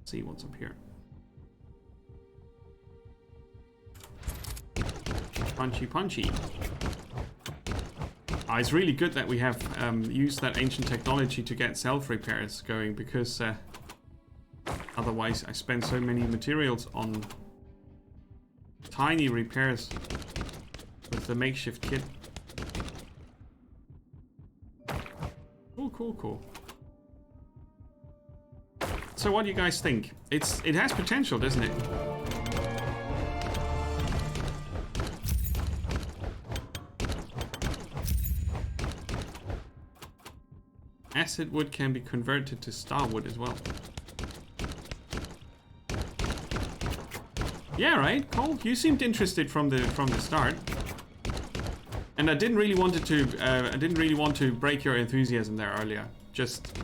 See what's up here. Punchy. It's really good that we have used that ancient technology to get self-repairs going, because otherwise I spend so many materials on tiny repairs with the makeshift kit. Cool. So what do you guys think? It has potential, doesn't it? Acid wood can be converted to star wood as well. Yeah, right, Cole. You seemed interested from the start, and I didn't really want to break your enthusiasm there earlier. Just,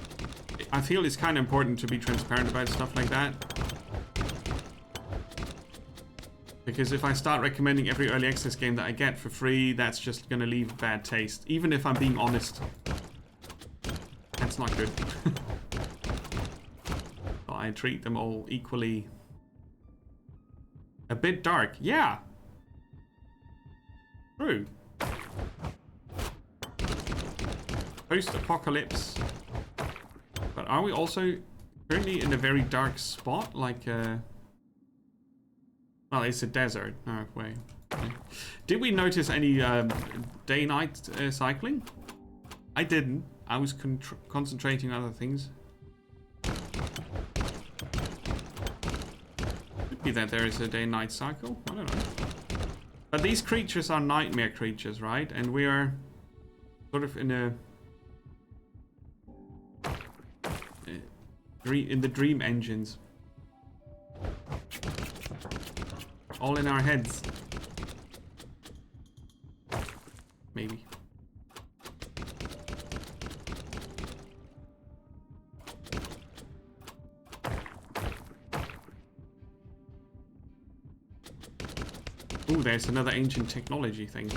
I feel it's kind of important to be transparent about stuff like that, because if I start recommending every early access game that I get for free, that's just gonna leave a bad taste. Even if I'm being honest, that's not good. But I treat them all equally. A bit dark, yeah. True. Post-apocalypse. But are we also currently in a very dark spot? Like, well, it's a desert. No way. Did we notice any day-night cycling? I didn't. I was concentrating on other things. Could be that there is a day-night cycle. I don't know. But these creatures are nightmare creatures, right? And we are sort of in the dream engines. All in our heads. Maybe. Ooh, there's another ancient technology thing.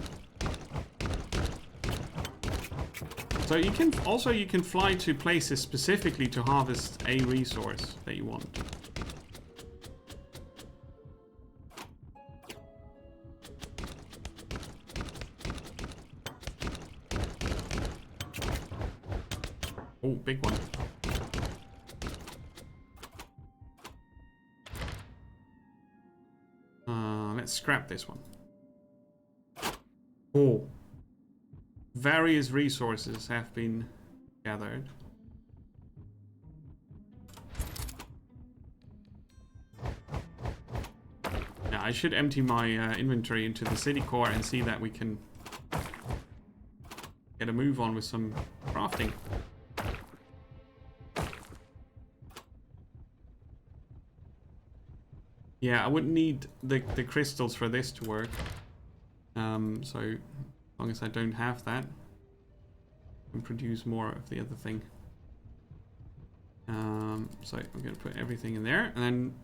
So you can fly to places specifically to harvest a resource that you want. Oh, big one. Let's scrap this one. Oh. Various resources have been gathered. Yeah, I should empty my inventory into the city core and see that we can get a move on with some crafting. Yeah, I wouldn't need the crystals for this to work. So as long as I don't have that, I can produce more of the other thing. So I'm gonna put everything in there, and then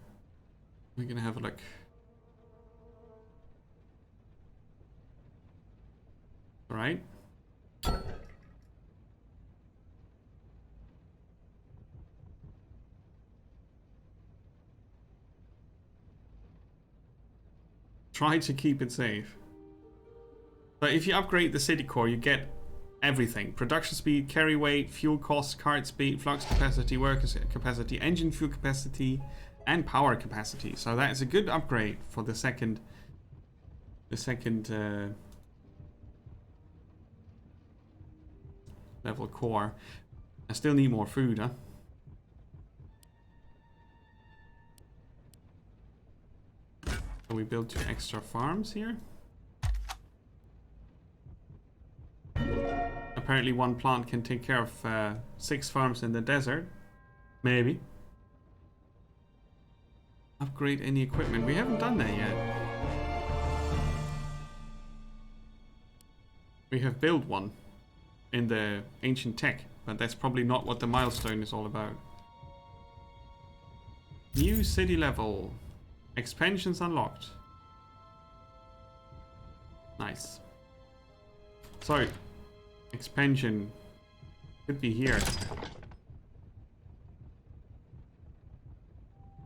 we're gonna have a look. All right. Try to keep it safe. So if you upgrade the city core, you get everything. Production speed, carry weight, fuel cost, cart speed, flux capacity, worker capacity, engine fuel capacity, and power capacity. So that is a good upgrade for the second level core. I still need more food, huh? So we built 2 extra farms here. Apparently one plant can take care of 6 farms in the desert. Maybe. Upgrade any equipment. We haven't done that yet. We have built one in the ancient tech, but that's probably not what the milestone is all about. New city level. Expansions unlocked. Nice. So, expansion could be here.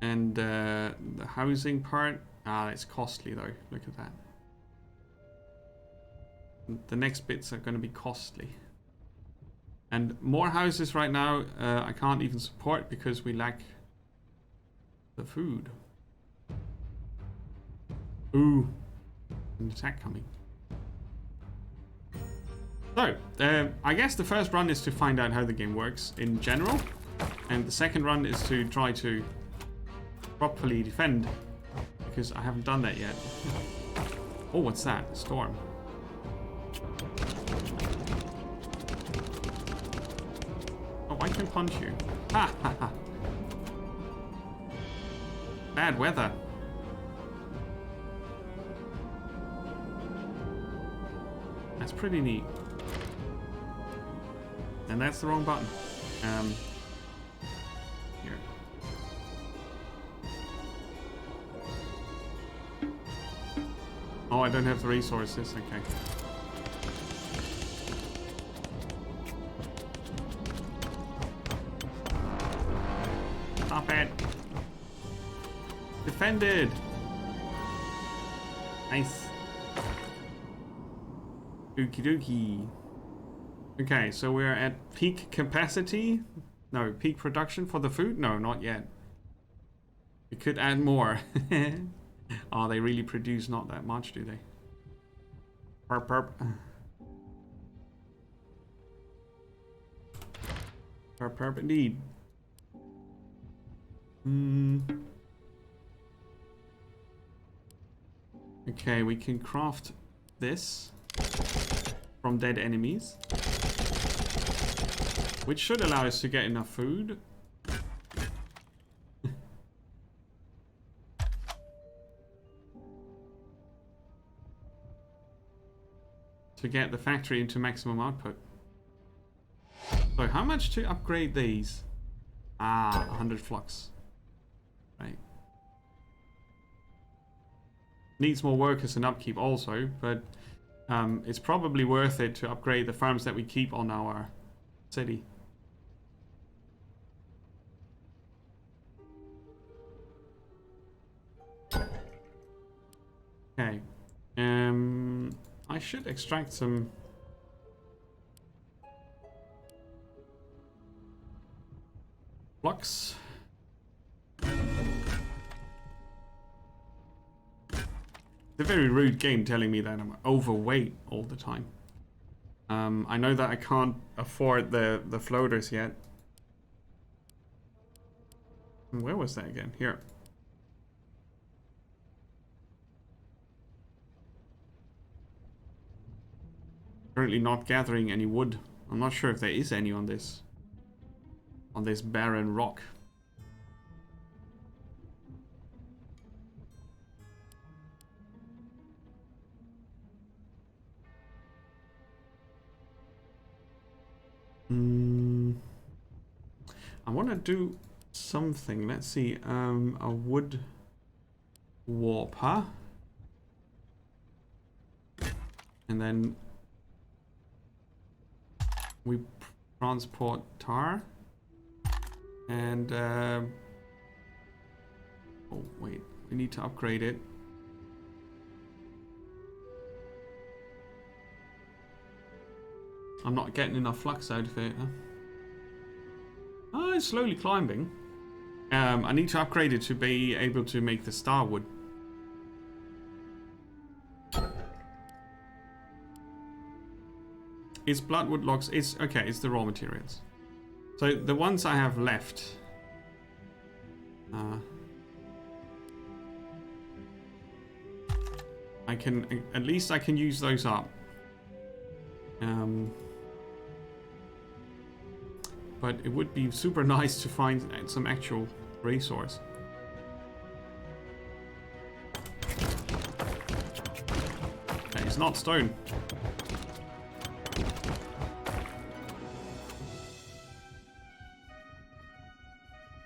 And the housing part, it's costly though. Look at that. The next bits are going to be costly. And more houses right now, I can't even support because we lack the food. Ooh, an attack coming. So, I guess the first run is to find out how the game works in general. And the second run is to try to properly defend. Because I haven't done that yet. Oh, what's that? A storm. Oh, I can punch you. Ha ha ha. Bad weather. That's pretty neat. And that's the wrong button. Here. Oh, I don't have the resources. Okay. Stop it. Defended. Nice. Okie dokie. Okay, so we're at peak capacity. No, peak production for the food? No, not yet. We could add more. Oh, they really produce not that much, do they? Perp, perp. Perp indeed. Okay, we can craft this from dead enemies, which should allow us to get enough food. To get the factory into maximum output. So how much to upgrade these? 100 flux. Right. Needs more workers and upkeep also, but it's probably worth it to upgrade the farms that we keep on our city. Okay. I should extract some flux. It's a very rude game telling me that I'm overweight all the time. I know that I can't afford the floaters yet. Where was that again? Here. Currently not gathering any wood. I'm not sure if there is any on this barren rock. I want to do something. Let's see. A wood warper. And then we transport tar. And oh wait, we need to upgrade it. I'm not getting enough flux out of it. Huh? Oh, it's slowly climbing. I need to upgrade it to be able to make the star wood. It's bloodwood logs. It's okay. It's the raw materials. So the ones I have left. I can at least I can use those up. But it would be super nice to find some actual resource. Okay, it's not stone.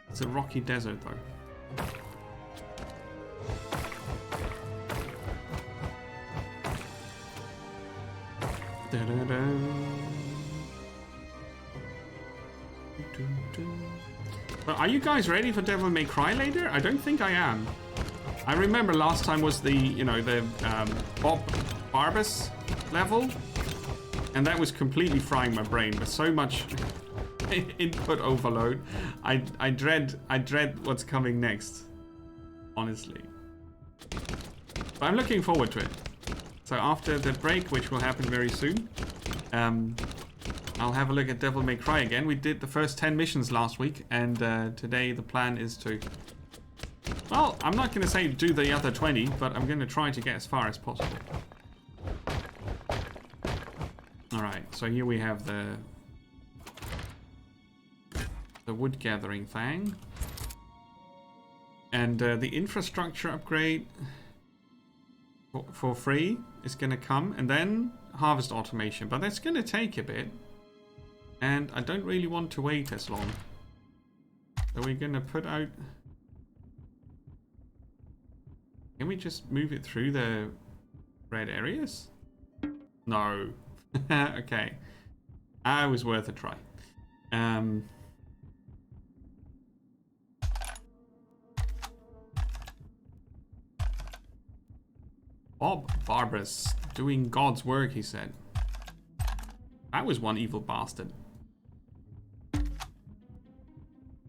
It's a rocky desert though. Da-da-da. But are you guys ready for Devil May Cry later? I don't think I am. I remember last time was the, you know, the Bob Barbas level, and that was completely frying my brain with so much input overload. I dread what's coming next, honestly. But I'm looking forward to it. So after the break, which will happen very soon, I'll have a look at Devil May Cry again. We did the first 10 missions last week, and today the plan is to... Well, I'm not going to say do the other 20, but I'm going to try to get as far as possible. Alright, so here we have the wood gathering thing. And the infrastructure upgrade for free is going to come, and then harvest automation, but that's going to take a bit. And I don't really want to wait as long. So we're going to put out... Can we just move it through the red areas? No. Okay. It was worth a try. Bob Barbas doing God's work, he said. That was one evil bastard.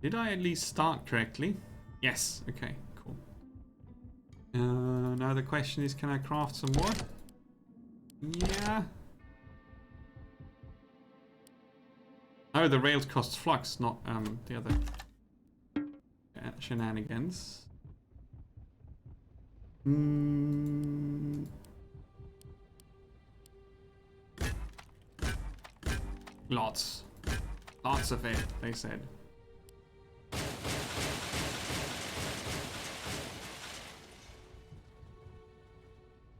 Did I at least start correctly? Yes. Okay, cool. Now the question is, can I craft some more? Yeah. Oh, the rails costs flux, not the other shenanigans. Lots of it, they said.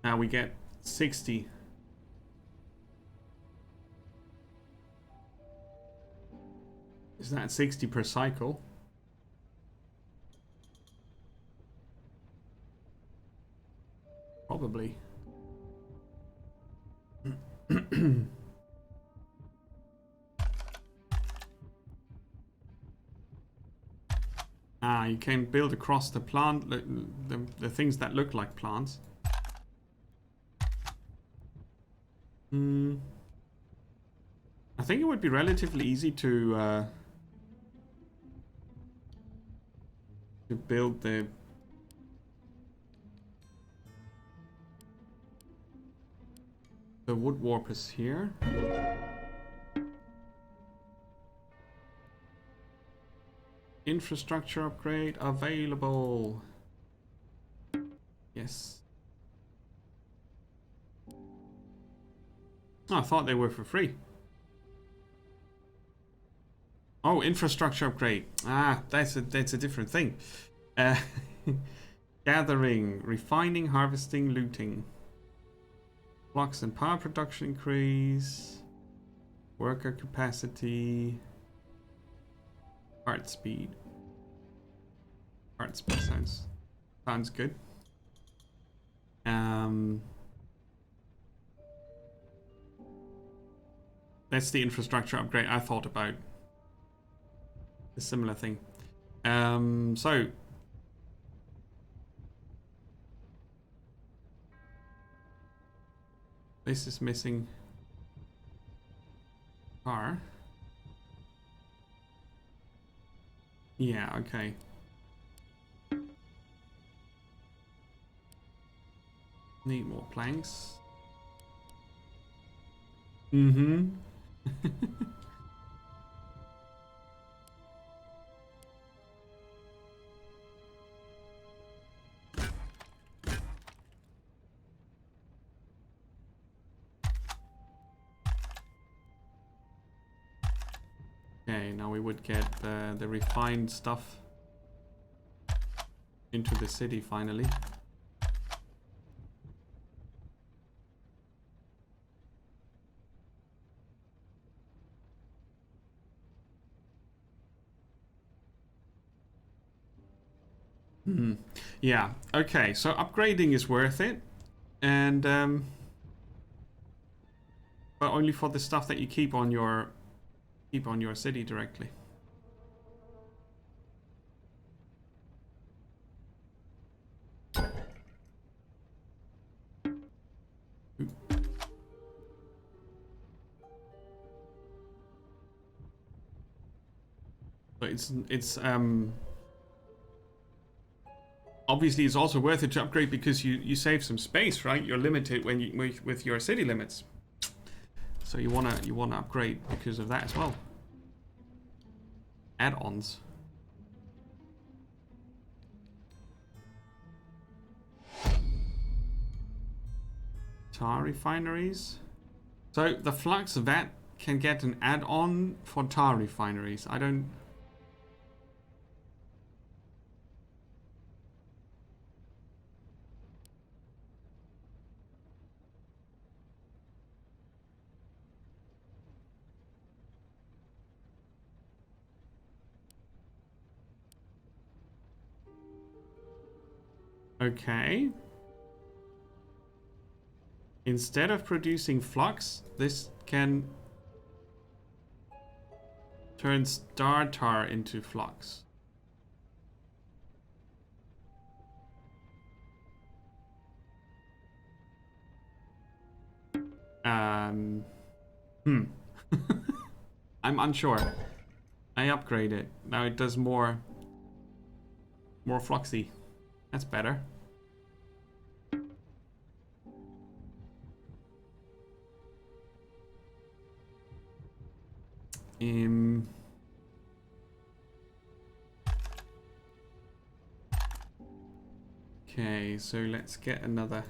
Now we get 60. Is that 60 per cycle? Probably. You can build across the plant, the things that look like plants. I think it would be relatively easy to build the wood warpers here. Infrastructure upgrade available. Yes. Oh, I thought they were for free. Oh, infrastructure upgrade. Ah, that's a different thing. Gathering, refining, harvesting, looting. Flux and power production increase. Worker capacity. Cart speed. Cart speed sounds good. That's the infrastructure upgrade I thought about. A similar thing. So this is missing car. Yeah, okay. Need more planks. Mm-hmm. Okay, now we would get the refined stuff into the city finally. Yeah, okay, so upgrading is worth it, and but only for the stuff that you keep on your city directly. But it's obviously it's also worth it to upgrade because you save some space, right? You're limited when you with your city limits, so you wanna upgrade because of that as well. Add-ons. Tar refineries. So the flux vat can get an add-on for tar refineries. I don't. Okay. Instead of producing flux, this can turn star tar into flux. I'm unsure. I upgrade it. Now it does more fluxy. That's better. Um, okay, so let's get another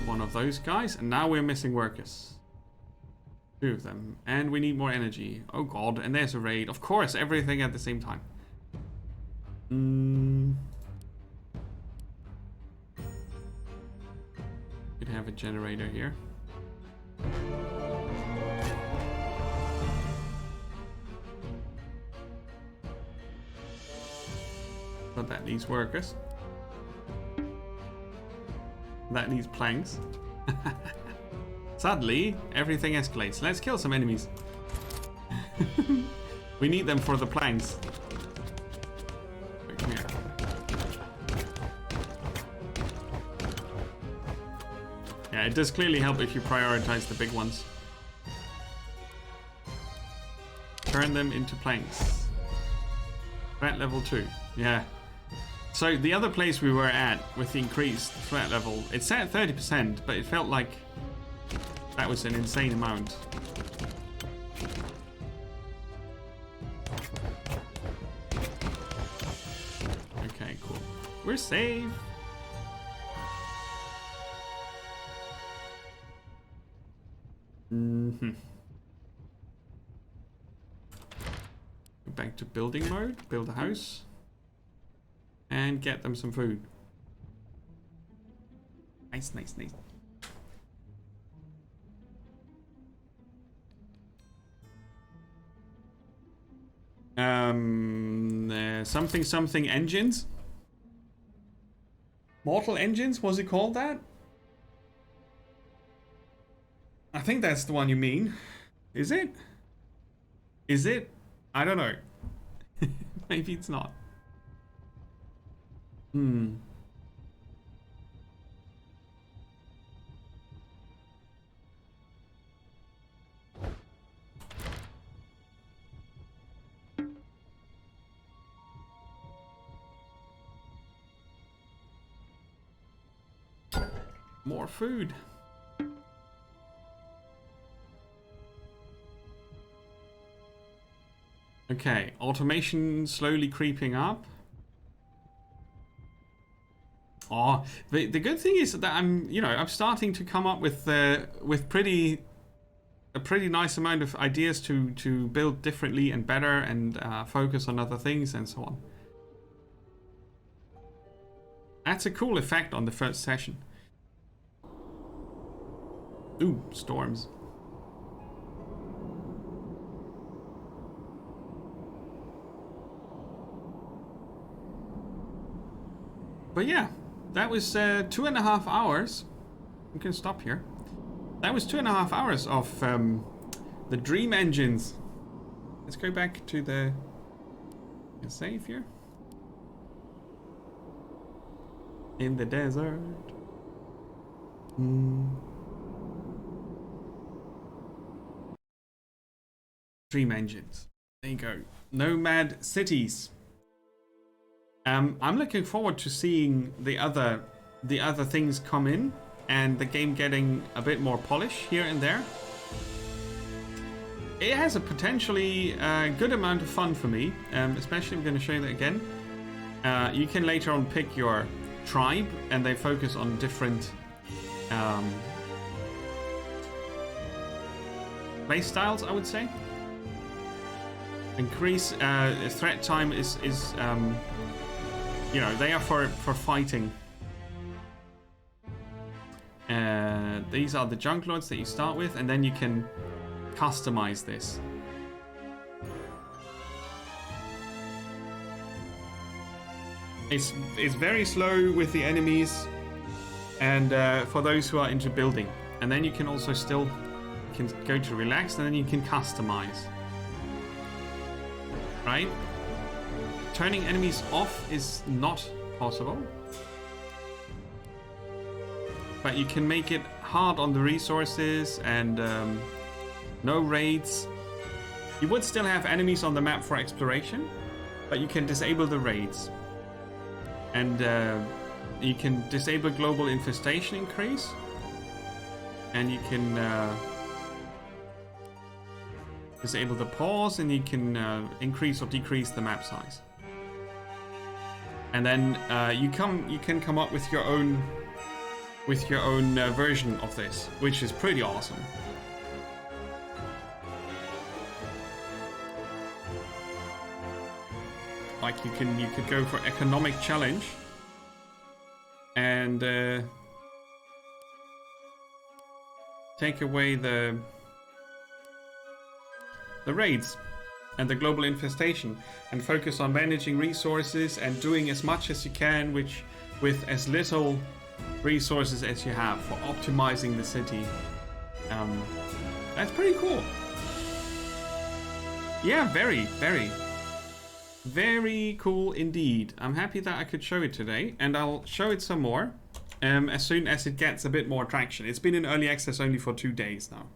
one of those guys. And now we're missing workers. 2 of them. And we need more energy. Oh god, and there's a raid. Of course, everything at the same time. Could have a generator here. But that needs workers. That needs planks. Suddenly, everything escalates. Let's kill some enemies. We need them for the planks. Wait, come here. Yeah, it does clearly help if you prioritize the big ones. Turn them into planks. Threat level 2. Yeah. So the other place we were at with the increased threat level, it's at 30%, but it felt like that was an insane amount. Okay, cool. We're safe. Go back to building mode, build a house. And get them some food. Nice, nice, nice. Something engines. Mortal engines, was it called that? I think that's the one you mean. Is it? Is it? I don't know. Maybe it's not. More food. Okay, automation slowly creeping up. Oh, the good thing is that I'm starting to come up with a pretty nice amount of ideas to build differently and better and focus on other things and so on. That's a cool effect on the first session. Ooh, storms. But yeah, that was 2.5 hours. We can stop here. That was 2.5 hours of the dream engines. Let's go back to the save here. In the desert. Dream engines. There you go. Nomad cities. I'm looking forward to seeing the other things come in and the game getting a bit more polish here and there. It has a potentially good amount of fun for me, especially I'm going to show you that again. You can later on pick your tribe and they focus on different play styles, I would say. Increase threat time is they are for fighting. These are the junk lords that you start with, and then you can customize this. It's very slow with the enemies, and for those who are into building, and then you can also go to relax, and then you can customize. Right? Turning enemies off is not possible. But you can make it hard on the resources and no raids. You would still have enemies on the map for exploration, but you can disable the raids. And you can disable global infestation increase. And you can disable the pause, and you can increase or decrease the map size. And then you can come up with your own version of this, which is pretty awesome. Like you could go for economic challenge and take away the raids and the global infestation, and focus on managing resources and doing as much as you can with as little resources as you have for optimizing the city. That's pretty cool. Yeah, very cool indeed. I'm happy that I could show it today, and I'll show it some more as soon as it gets a bit more traction. It's been in early access only for 2 days now.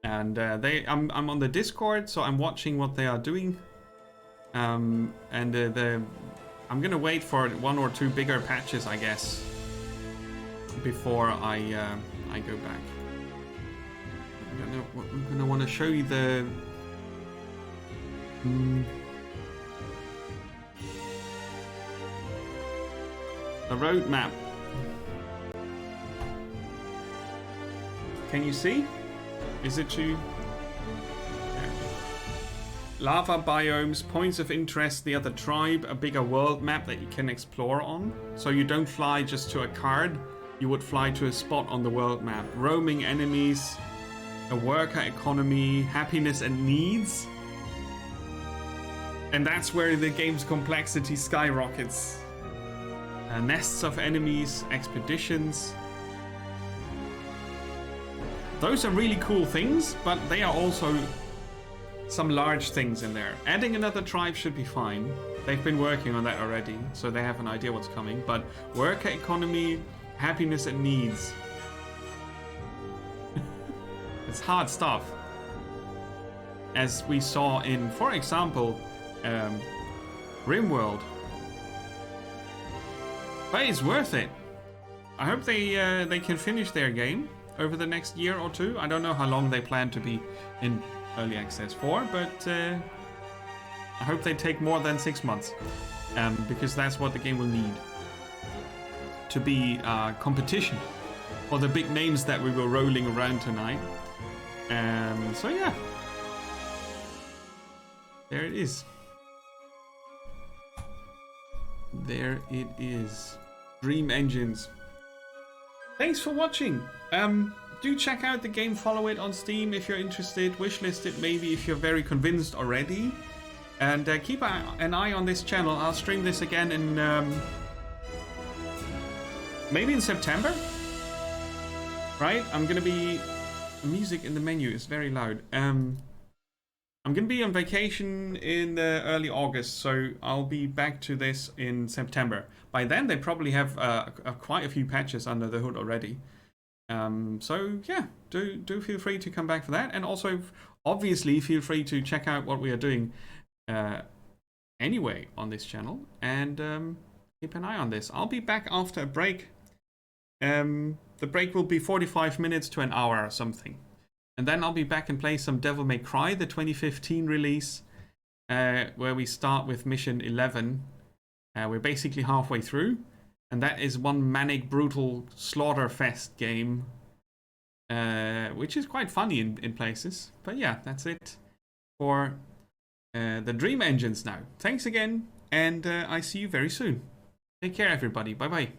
And I'm on the Discord, so I'm watching what they are doing. I'm gonna wait for 1 or 2 bigger patches, I guess, before I go back. I'm gonna want to show you the roadmap. Can you see? Is it too? Yeah. Lava biomes, points of interest near the tribe, a bigger world map that you can explore on. So you don't fly just to a card, you would fly to a spot on the world map. Roaming enemies, a worker economy, happiness and needs. And that's where the game's complexity skyrockets. Nests of enemies, expeditions. Those are really cool things, but they are also some large things in there. Adding another tribe should be fine. They've been working on that already, so they have an idea what's coming. But worker economy, happiness and needs. It's hard stuff. As we saw in, for example, RimWorld. But it's worth it. I hope they can finish their game over the next year or 2. I don't know how long they plan to be in early access for, but I hope they take more than 6 months, because that's what the game will need to be competition for the big names that we were rolling around tonight. So yeah, there it is. There it is. Dream Engines. Thanks for watching. Do check out the game, follow it on Steam if you're interested, wishlist it maybe if you're very convinced already, and keep an eye on this channel. I'll stream this again in maybe in September, right? I'm gonna be, music in the menu is very loud. I'm gonna be on vacation in early August, so I'll be back to this in September. By then they probably have quite a few patches under the hood already. So yeah, do feel free to come back for that, and also obviously feel free to check out what we are doing anyway on this channel, and keep an eye on this. I'll be back after a break. The break will be 45 minutes to an hour or something, and then I'll be back and play some Devil May Cry, the 2015 release, where we start with mission 11. We're basically halfway through. And that is one manic, brutal slaughter fest game, which is quite funny in places. But yeah, that's it for the Dream Engines now. Thanks again, and I see you very soon. Take care, everybody. Bye-bye.